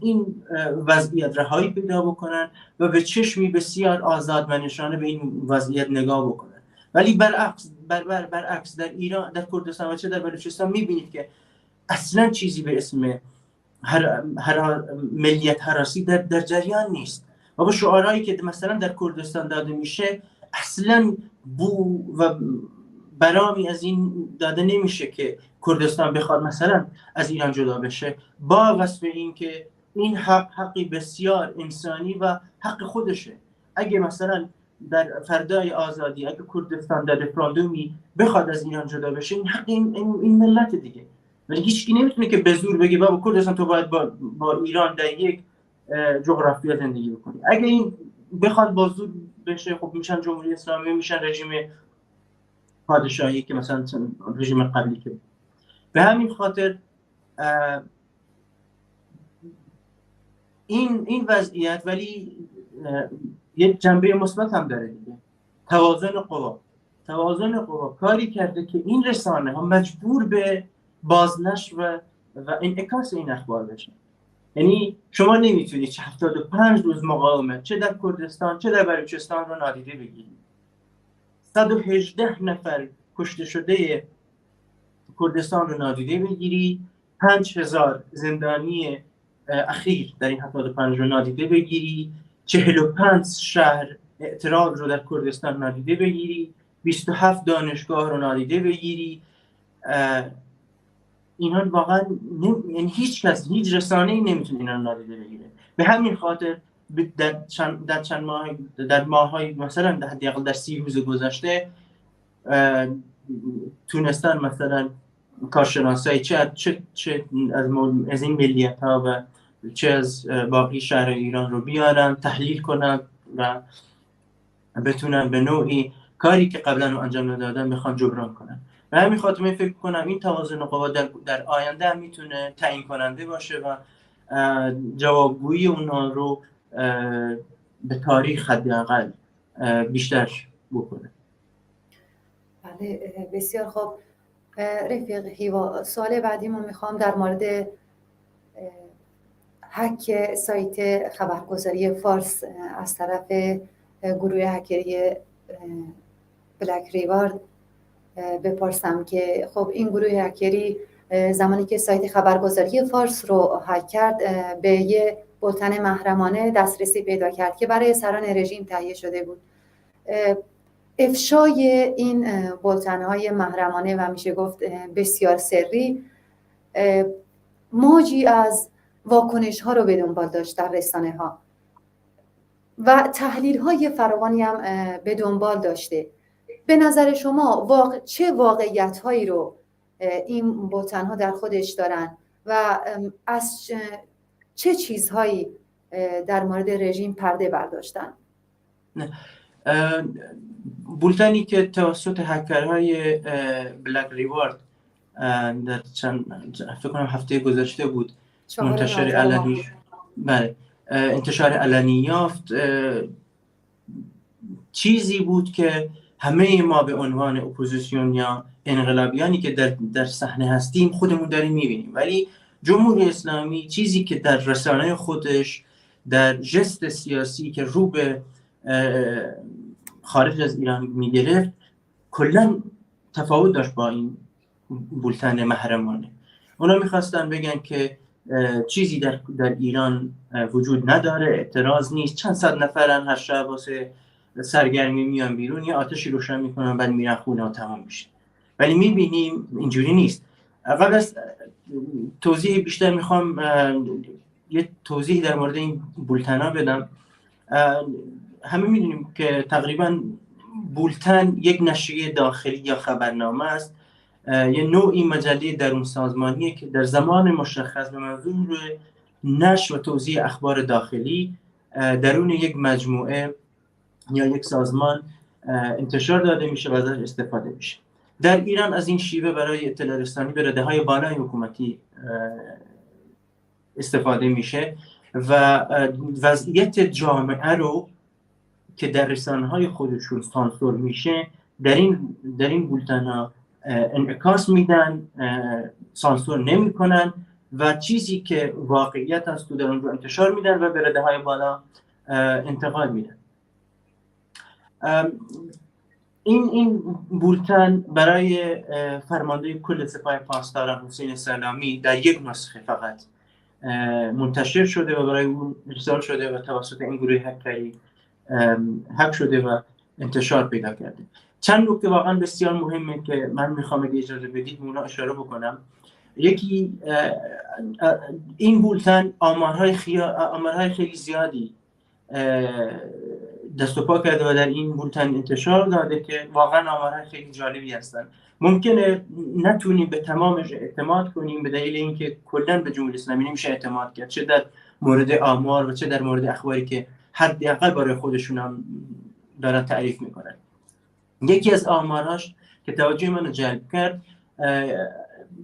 Speaker 3: این وضعیت رهایی پیدا بکنن و به چشمی بسیار آزادمندانه به این وضعیت نگاه بکنن. ولی برعکس در ایران، در کردستان و چه در بلوچستان میبینید که اصلا چیزی به اسم ملیت هراسی در جریان نیست و با شعارهایی که مثلا در کردستان داده میشه اصلا بو و برامی از این داده نمیشه که کردستان بخواد مثلا از ایران جدا بشه، با وصف این که این حقی بسیار انسانی و حق خودشه. اگه مثلا در فردای آزادی اگه کردستان در رفراندومی بخواد از ایران جدا بشه، این حق این ملت دیگه. ولی هیچکی نمیتونه که به زور بگه بابا کردستان تو باید با ایران در یک جغرافیا زندگی بکنی. اگه این بخواد با زور بشه، خب میشن جمهوری اسلامی، میشن رژیم پادشاهی که مثلا رژیم قبلی که. به همین خاطر این وضعیت ولی یک جنبه مثبت هم داره دیگه. توازن قوا کاری کرده که این رسانه ها مجبور به بازنشر و انعکاس این اخبار بشن. یعنی شما نمیتونید 75 روز مقاومت چه در کردستان چه در بلوچستان رو نادیده بگیرید. 118 نفر کشته شده کردستان رو نادیده بگیری، 5000 زندانی اخیر در این 75 رو نادیده بگیری، 45 شهر اعتراض رو در کردستان نادیده بگیری، 27 دانشگاه رو نادیده بگیری، اینا واقعا یعنی هیچ رسانه‌ای نمیتونه اینا رو نادیده بگیره. به همین خاطر در ماه‌های مثلا حداقل در 30 روز گذشته تونستن مثلا کارشناسای چه از این ملیت‌ها و چه از باقی شهر ایران رو بیارن تحلیل کنن و بتونن به نوعی کاری که قبلا رو انجام ندادن بخوان جبران کنن. و همین خاطر من فکر کنم این توازن قوا در آینده هم میتونه تعیین کننده باشه و جوابگویی اونا رو به تاریخ حداقل بیشتر بکنه.
Speaker 2: بله بسیار خوب. رفیق هیوا، سوال بعدی ما میخوام در مورد هک سایت خبرگزاری فارس از طرف گروه هکری بلک ریوارد بپرسم که خب این گروه هکری زمانی که سایت خبرگزاری فارس رو هک کرد به یه بولتن محرمانه دسترسی پیدا کرد که برای سران رژیم تهیه شده بود. افشای این بولتن‌های محرمانه و میشه گفت بسیار سری موجی از واکنش‌ها رو به دنبال داشت در رسانه‌ها و تحلیل‌های فراوانی هم به دنبال داشته. به نظر شما چه واقعیت‌هایی رو این بولتن‌ها در خودش دارن و از چه چیزهایی در مورد رژیم پرده برداشتن؟
Speaker 3: بولتنی که توسط هکرهای بلک ریوارد در فکر کنم هفته گذشته بود منتشر علنی، بله، انتشار علنی یافت، چیزی بود که همه ما به عنوان اپوزیسیون یا انقلابیانی که در صحنه هستیم خودمون داریم میبینیم، ولی جمهوری اسلامی چیزی که در رسانه خودش، در جست سیاسی که رو به خارج از ایران میگرفت، کلا تفاوت داشت با این بولتن محرمانه. اونا میخواستن بگن که چیزی در ایران وجود نداره، اعتراض نیست، چند صد نفرن هر شب واسه سرگرمی میان بیرون، یه آتشی روشن میکنن بعد میرن خونه و تمام میشه. ولی میبینیم اینجوری نیست. قبل از توضیح بیشتر میخوام یه توضیح در مورد این بولتنا بدم. همه میدونیم که تقریبا بولتن یک نشریه داخلی یا خبرنامه است، یه نوعی مجله درون سازمانیه که در زمان مشخص به منظور نشر و توزیع اخبار داخلی درون یک مجموعه یا یک سازمان انتشار داده میشه و ازش استفاده میشه. در ایران از این شیوه برای اطلاع رسانی به رده‌های بالای حکومتی استفاده میشه و وضعیت جامعه رو که در رسانه‌های خودشون سانسور میشه در این بولتن‌ها انعکاس میدن، سانسور نمی‌کنن و چیزی که واقعیت است تو در اون رو انتشار میدن و به رده‌های بالا انتقال میدن. این بولتن برای فرمانده کل سپاه پاسداران حسین سلامی در یک نسخه فقط منتشر شده و برای اون ارسال شده و توسط این گروه هکری هک شده و انتشار پیدا کرده. چند نکته واقعا بسیار مهمه که من میخوام اگه اجازه بدید به اونا اشاره بکنم. یکی، این بولتن آمارهای خیلی زیادی دست و پا کرده و در این بولتن انتشار داده که واقعا آمارهای خیلی جالبی هستن. ممکنه نتونیم به تمامش اعتماد کنیم به دلیل اینکه کلا به جمهوری اسلامی نمیشه اعتماد کرد، چه در مورد آمار و چه در مورد اخباری که حداقل برای خودشون هم دارن تعریف میکنن. یکی از آمارهاش که توجه منو جلب کرد،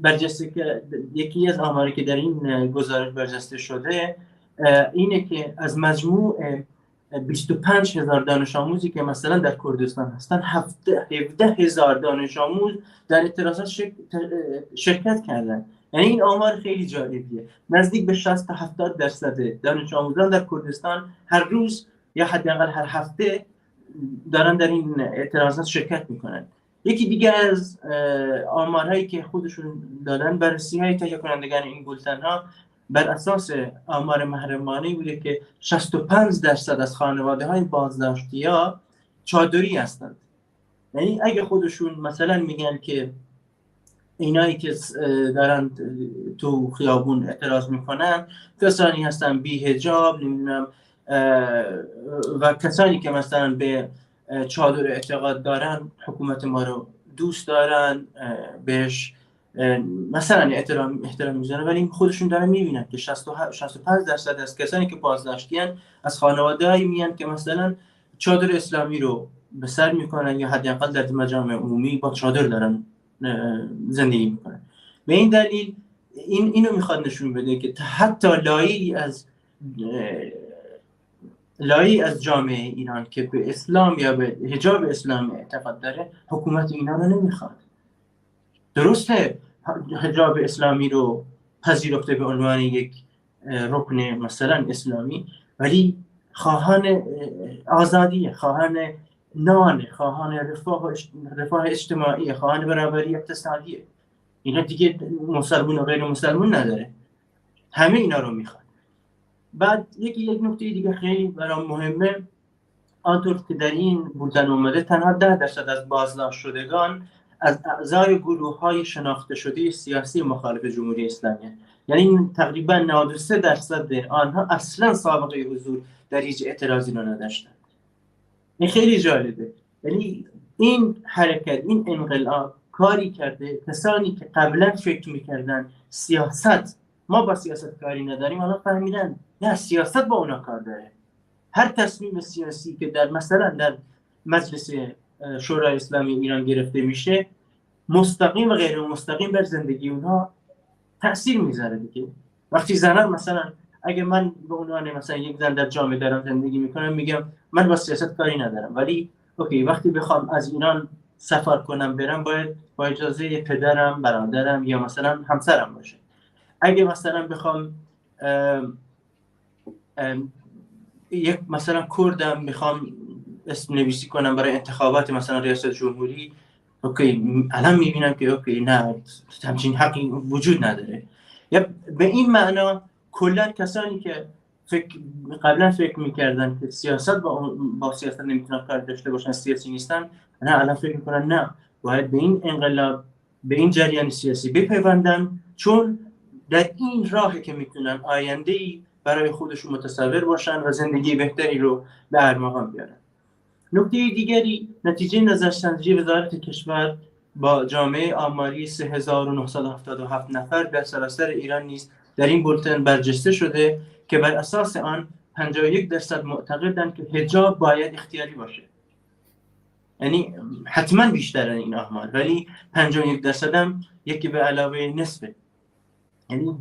Speaker 3: برجسته که یکی از آماری که در این گزارش برجسته شده اینه که از مجموع 25,000 دانش آموزی که مثلا در کردستان هستن 17,000 دانش آموز در اعتراضات شرکت کردن. یعنی این آمار خیلی جالبیه. نزدیک به 60 تا 70% دانش آموزان در کردستان هر روز یا حداقل هر هفته دارن در این اعتراضات شرکت میکنن. یکی دیگه از آمارهایی که خودشون دادن، بررسی‌های تهیه کنندگان این بولتن‌ها بر اساس آمار محرمانه‌ای بوده که 65% از خانواده‌های بازداشتی‌ها چادری هستند. یعنی اگه خودشون مثلا میگن که اینایی که دارن تو خیابون اعتراض میکنن کسانی هستن بی حجاب، نمیدونم، و کسانی که مثلا به چادر اعتقاد دارن، حکومت ما رو دوست دارن، بهش مثلا احترام میذارن، ولی خودشون دارن میبینن که 65% از کسانی که بازداشتیان از خانواده‌ای میان که مثلا چادر اسلامی رو به سر میکنن یا حداقل در مجامع عمومی با چادر دارن زندگی میکنن. به این دلیل اینو میخواد نشون بده که حتی لایی از جامعه ایران که به اسلام یا به حجاب اسلامی اعتقاد داره، حکومت اینا رو نمیخواد. درسته حجاب اسلامی رو پذیرفته به عنوان یک رکن مثلا اسلامی، ولی خواهان آزادی، خواهان نان، خواهان رفاه اجتماعی، خواهان برابری اقتصادی. اینا دیگه مسلمون و غیر مسلمون نداره، همه اینا رو میخواد. بعد یک نکته دیگه خیلی برام مهمه، آنطور که در این بولتن اومده تنها 10% از بازداشت شدگان از اعضای گروه‌های شناخته شده سیاسی مخالف جمهوری اسلامی، یعنی تقریبا 93% آنها اصلا سابقه حضور در هیچ اعتراضی رو نداشتند. این خیلی جالبه. یعنی این حرکت، این انقلاب کاری کرده کسانی که قبلا فکر میکردن سیاست، ما با سیاست کاری نداریم، حالا فهمیدن نه، سیاست با اونا کار داره. هر تصمیم سیاسی که مثلا در مجلس شورای اسلامی ایران گرفته میشه، مستقیم و غیر مستقیم بر زندگی اونها تأثیر میذاره دیگه. وقتی زنان مثلا، اگه من به عنوان مثلا یک زن در جامعه دارم زندگی میکنم، میگم من با سیاست کاری ندارم، ولی اوکی وقتی بخوام از ایران سفر کنم برم، باید با اجازه پدرم، برادرم یا مثلا همسرم باشه. اگه مثلا بخوام یک مثلا کردم بخوام اسم نویسی کنم برای انتخابات مثلا ریاست جمهوری، اوکی الان میبینم که اوکی نه، همچین حقی وجود نداره. یا به این معنا کلا کسانی که قبلا فکر میکردن که سیاست با سیاست نمیتونن کار داشته باشن، سیاسی نیستن، نه الان فکر میکنن نه، باید به این انقلاب، به این جریان سیاسی بپیوندن، چون در این راهی که میتونن آینده‌ای برای خودشون متصور باشن و زندگی بهتری رو به ارمغان بیارن. نکته دیگری، نتیجه نظرسنجی وزارت کشور با جامعه آماری 3977 نفر در سراسر ایران نیز در این بولتن برجسته شده که بر اساس آن 51% معتقدند که حجاب باید اختیاری باشه. یعنی حتما بیشترن این آمار، ولی 51% هم یکی به علاوه نصفه. یعنی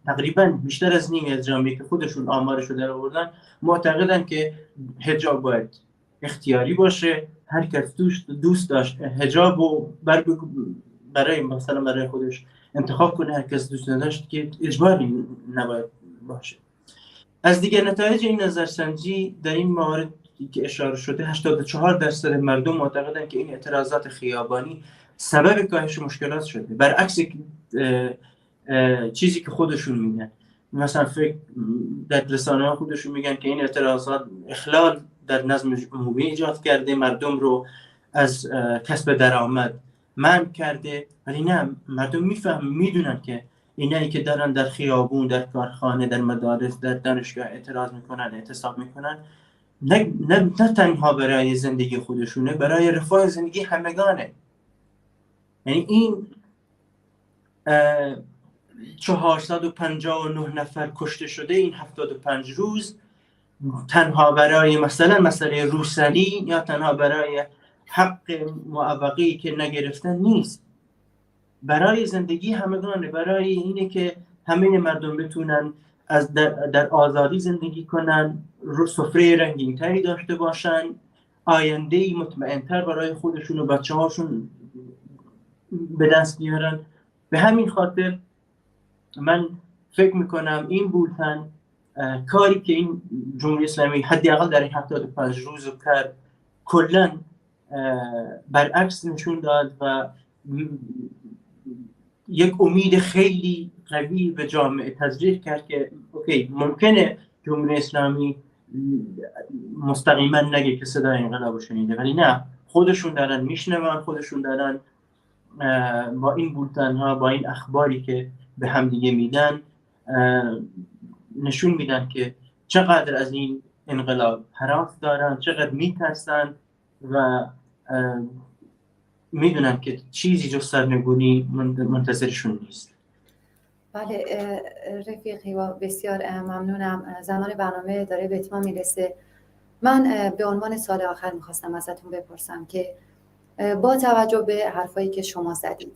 Speaker 3: تقریبا بیشتر از نیمی از جامعه که خودشون آمارشو در آوردن معتقدن که حجاب باید اختیاری باشه. هر کس دوست داشت حجاب رو برای مثلا برای خودش انتخاب کنه، هر کس دوست نداشت که اجباری نباید باشه. از دیگر نتایج این نظرسنجی در این موارد که اشاره شده، 84% مردم معتقدن که این اعتراضات خیابانی سبب کاهش مشکلات شده، برعکس چیزی که خودشون میگن. مثلا در رسانه‌ها خودشون میگن که این اعتراضات اخلال در نظم عمومی ایجاد کرده، مردم رو از کسب درآمد منع کرده، ولی نه، مردم میدونن که اینایی که دارن در خیابون، در کارخانه، در مدارس، در دانشگاه اعتراض میکنن، اعتصاب میکنن، نه تنها برای زندگی خودشونه، برای رفاه زندگی همگانه. یعنی این 459 نفر کشته شده این 75 روز تنها برای مثلا مسئله روسری یا تنها برای حق معوقی که نگرفتن نیست، برای زندگی همگانه، برای اینه که همه مردم بتونن در آزادی زندگی کنن، سفره رنگین تری داشته باشن، آینده‌ای مطمئن‌تر برای خودشون و بچه‌هاشون به دست بیارن. به همین خاطر من فکر میکنم این بولتن کاری که این جمهوری اسلامی حداقل در این 75 روز رو کرد، کلاً برعکس نشون داد و یک امید خیلی قوی به جامعه تزریق کرد که اوکی ممکنه جمهوری اسلامی مستقیما نگه که صدای انقلاب رو شنیده، ولی نه، خودشون دارن میشنون، خودشون دارن با این بولتن ها، با این اخباری که به هم دیگه میدن نشون میدن که چقدر از این انقلاب هراس دارن، چقدر میترسن و میدونن که چیزی جز سرنگونی منتظرشون نیست.
Speaker 2: بله رفیقی و بسیار ممنونم. زمان برنامه داره به اتمام میرسه. من به عنوان سال آخر میخواستم ازتون بپرسم که با توجه به حرفایی که شما زدید،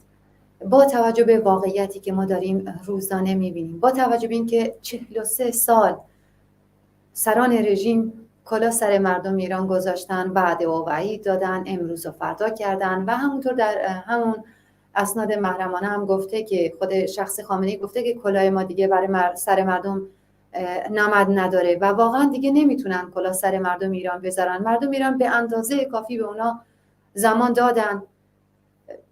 Speaker 2: با توجه به واقعیتی که ما داریم روزانه میبینیم، با توجه به اینکه 43 سال سران رژیم کلاه سر مردم ایران گذاشتن، وعده و وعید دادن، امروز و فردا کردن و همونطور در همون اسناد محرمانه هم گفته که خود شخص خامنه‌ای گفته که کلاه ما دیگه برای سر مردم نمد نداره و واقعا دیگه نمیتونن کلاه سر مردم ایران بذارن. مردم ایران به اندازه کافی به اونا زمان دادن،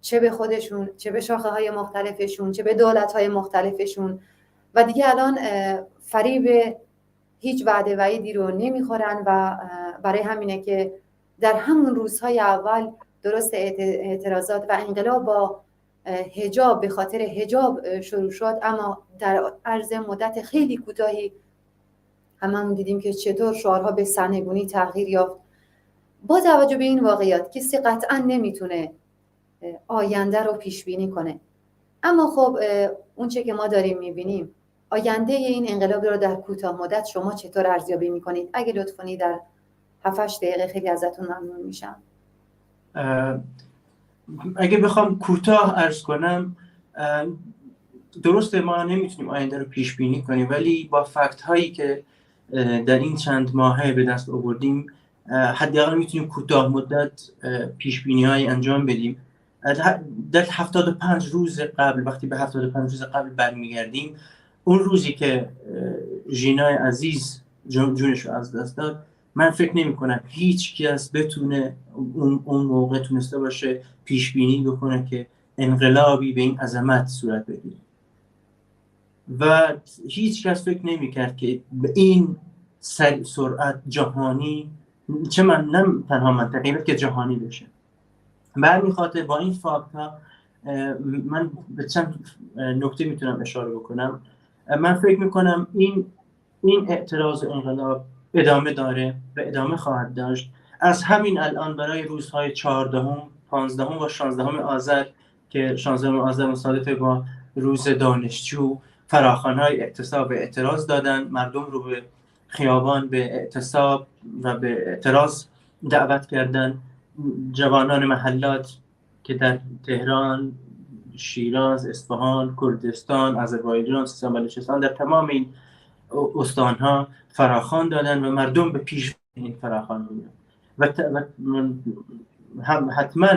Speaker 2: چه به خودشون، چه به شاخه های مختلفشون، چه به دولت های مختلفشون، و دیگه الان فریب هیچ وعده وعیدی رو نمیخورن و برای همینه که در همون روزهای اول درست اعتراضات و انقلاب با حجاب به خاطر حجاب شروع شد، اما در عرض مدت خیلی کوتاهی هممون دیدیم که چطور شعارها به سرنگونی تغییر یافت. با توجه به این واقعیات کسی قطعا نمیتونه آینده رو پیش بینی کنه، اما خب اون چه که ما داریم میبینیم، آینده این انقلاب رو در کوتاه مدت شما چطور ارزیابی میکنید؟ اگه لطف کنید در 7-8 دقیقه خیلی ازتون ممنون میشم.
Speaker 3: اگه بخوام کوتاه عرض کنم، درسته ما نمیتونیم آینده رو پیش بینی کنیم، ولی با فکت هایی که در این چند ماهه به دست آوردیم حداقل میتونیم کوتاه مدت پیش بینی های انجام بدیم. در 75 روز قبل، وقتی به 75 روز قبل برمیگردیم، اون روزی که ژینای عزیز جونش رو از دست داد، من فکر نمی کنم هیچ کس بتونه اون موقع تونسته باشه پیش بینی بکنه که انقلابی به این عظمت صورت بگیره و هیچ کس فکر نمی کرد که به این سرعت جهانی، چه نه تنها منطقه‌ای بلکه جهانی بشه. به همین خاطر با این فاکت ها من به چند نکته میتونم اشاره بکنم. من فکر میکنم این اعتراض انقلاب ادامه داره و ادامه خواهد داشت. از همین الان برای روزهای 14، 15 و 16 آذر که 16 آذر مصادف با روز دانشجو، فراخوان‌های اعتصاب و اعتراض دادن، مردم رو به خیابان به اعتصاب و به اعتراض دعوت کردن. جوانان محلات که در تهران، شیراز، اصفهان، کردستان، آذربایجان، سیستان بلوچستان، در تمام این استان‌ها فراخوان دادن و مردم به پیش این فراخوان بودن و حتما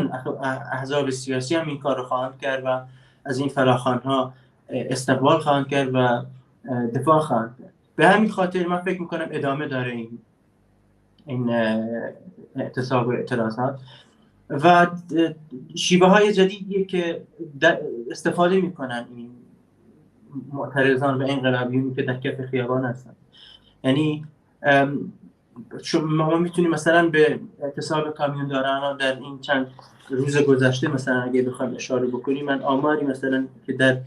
Speaker 3: احزاب سیاسی هم این کار رو خواهند کرد و از این فراخوان‌ها استقبال خواهند کرد و دفاع خواهند کرد. به همین خاطر من فکر می‌کنم ادامه داره این اعتصاب و اعتراضات و شیوه های جدیدیه که استفاده میکنن این معترضان و انقلابیون که در کف خیابان هستن. یعنی ما میتونیم مثلا به اعتصاب کامیونداران در این چند روز گذشته مثلا اگه بخوام اشاره بکنیم، من آماری مثلا که در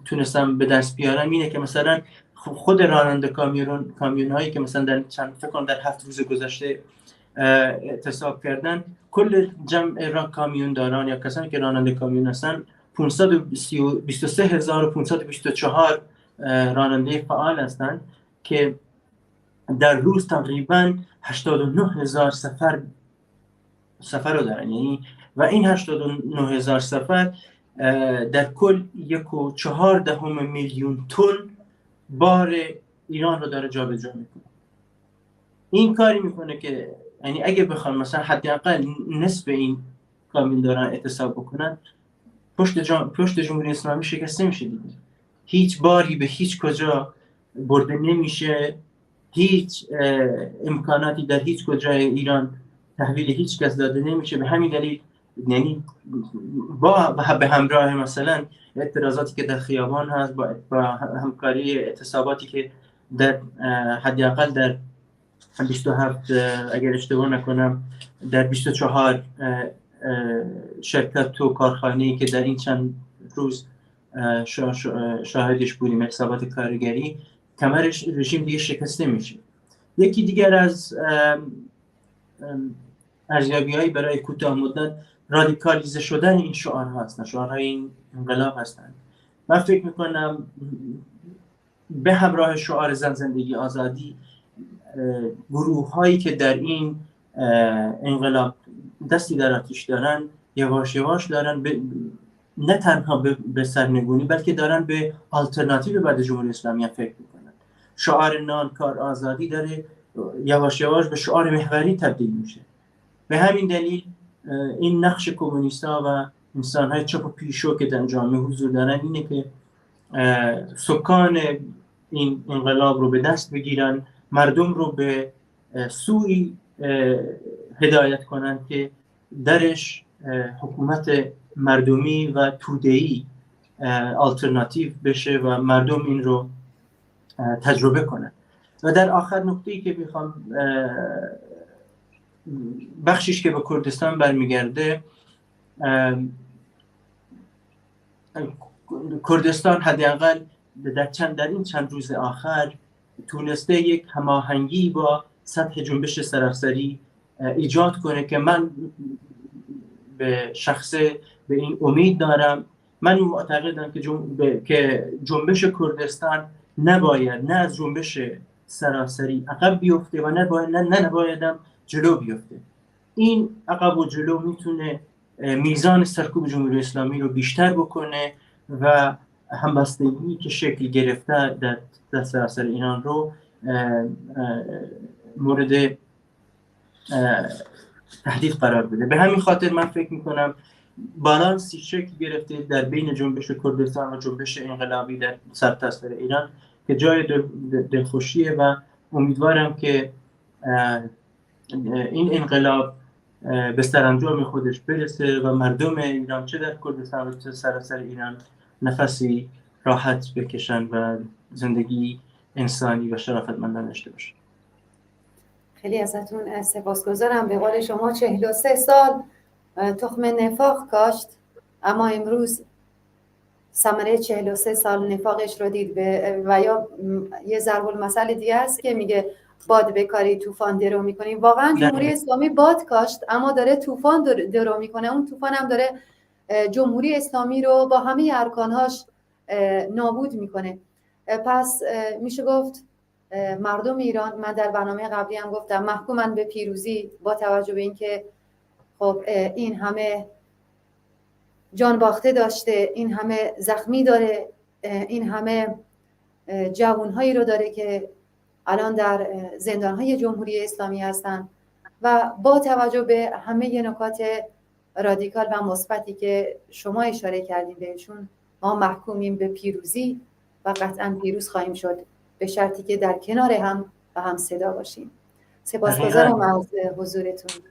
Speaker 3: تونستم به دست بیارم اینه که مثلا خود راننده کامیون هایی که مثلا در فکر کنم در 7 روز گذشته اعتصاب کردن، کل جمع کامیون داران یا کسانی که راننده کامیون هستن 523,524 راننده فعال هستند که در روز تقریبا 89,000 سفر رو دارن. یعنی و این 89,000 سفر در کل 1.4 میلیون تن بار ایران رو داره جابجا میکنه. این کاری میکنه که یعنی اگه بخوام مثلا حداقل نصف این کامیون دارن اعتصاب بکنن، پشت جمهوری اسلامی شکسته میشه دیگه. هیچ باری به هیچ کجا برده نمیشه، هیچ امکاناتی در هیچ کجای ایران تحویل هیچ کس داده نمیشه. به همین دلیل یعنی با به همراه مثلا اعتراضاتی که در خیابان هست، با همکاری اعتصاباتی که در حداقل در 27 اگر اشتباه نکنم در 24 شرکت و کارخانه‌ای که در این چند روز شاهدش بودیم، اعتصابات کارگری، کمرش رژیم دیگه شکسته میشه. یکی دیگر از ارزیابی‌هایی برای کوتاه مدت رادیکالیزه شدن این شعارها هستند، شعارهای این انقلاب هستند. من فکر میکنم به همراه شعار زن زندگی آزادی، گروه هایی که در این انقلاب دستی در آتیش دارن یواش یواش دارن نه تنها به سرنگونی بلکه دارن به آلترناتیو بعد جمهوری اسلامی فکر میکنن. شعار نان کار آزادی داره یواش یواش به شعار محوری تبدیل میشه. به همین دلیل این نقش کمونیست‌ها و انسان‌های چپ و پیشو که در جامعه حضور دارن اینه که سکان این انقلاب رو به دست بگیرن، مردم رو به سوی هدایت کنن که درش حکومت مردمی و توده‌ای آلترناتیو بشه و مردم این رو تجربه کنن. و در آخر نکته‌ای که میخوام بخشیش که به کردستان برمیگرده، کردستان حداقل در این چند روز آخر تونسته یک هماهنگی با سطح جنبش سراسری ایجاد کنه که من به شخصه به این امید دارم. من معتقدم که جنبش کردستان نباید نه از جنبش سراسری عقب بیفته و نبایدم جلو بیفته. این عقب و جلو میتونه میزان سرکوب جمهوری اسلامی رو بیشتر بکنه و همبستگی که شکل گرفته در سراسر ایران رو مورد تهدید قرار بده. به همین خاطر من فکر میکنم بالانسی شکل گرفته در بین جنبش کردستان و جنبش انقلابی در سرتاسر ایران که جای دلخوشیه و امیدوارم که این انقلاب به سرانجام خودش برسه و مردم ایران چه در کردستان و چه سراسر ایران نفسی راحت بکشن و زندگی انسانی و شرافتمندانه داشته باشن.
Speaker 2: خیلی ازتون سپاسگزارم. به قول شما 43 سال تخم نفاق کاشت، اما امروز ثمره 43 سال نفاقش رو دید. و یا یه ضرب المثل دیگه است که میگه باد بکاری طوفان درو میکنی. واقعا جمهوری اسلامی باد کاشت اما داره طوفان درو میکنه. اون طوفان هم داره جمهوری اسلامی رو با همه ارکانهاش نابود میکنه. پس میشه گفت مردم ایران، من در برنامه قبلی هم گفتم، محکومن به پیروزی با توجه به اینکه خب این همه جان باخته داشته، این همه زخمی داره، این همه جوانهایی رو داره که الان در زندانهای جمهوری اسلامی هستن و با توجه به همه نکات رادیکال و مثبتی که شما اشاره کردید بهشون، ما محکومیم به پیروزی و قطعا پیروز خواهیم شد به شرطی که در کنار هم و هم صدا باشیم. سپاسگزارم از حضورتون.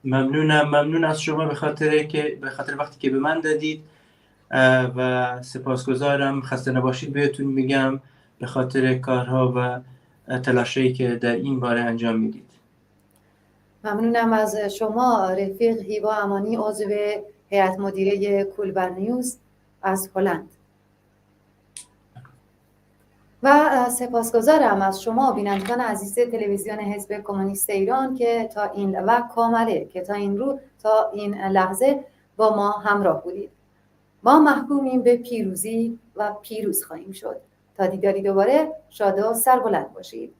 Speaker 3: ممنون از شما به خاطر وقتی که به من دادید و سپاسگزارم. خسته نباشید بهتون میگم به خاطر کارها و تلاشی که در این باره انجام میدید.
Speaker 2: ممنونم از شما رفیق هیوا امانی، عضو هیئت مدیره کولبر نیوز از هلند. و سپاسگزارم از شما بینندگان عزیز تلویزیون حزب کمونیست ایران که تا این لحظه با ما همراه بودید. ما محکومیم به پیروزی و پیروز خواهیم شد. تا دیداری دوباره، شاد و سربلند باشید.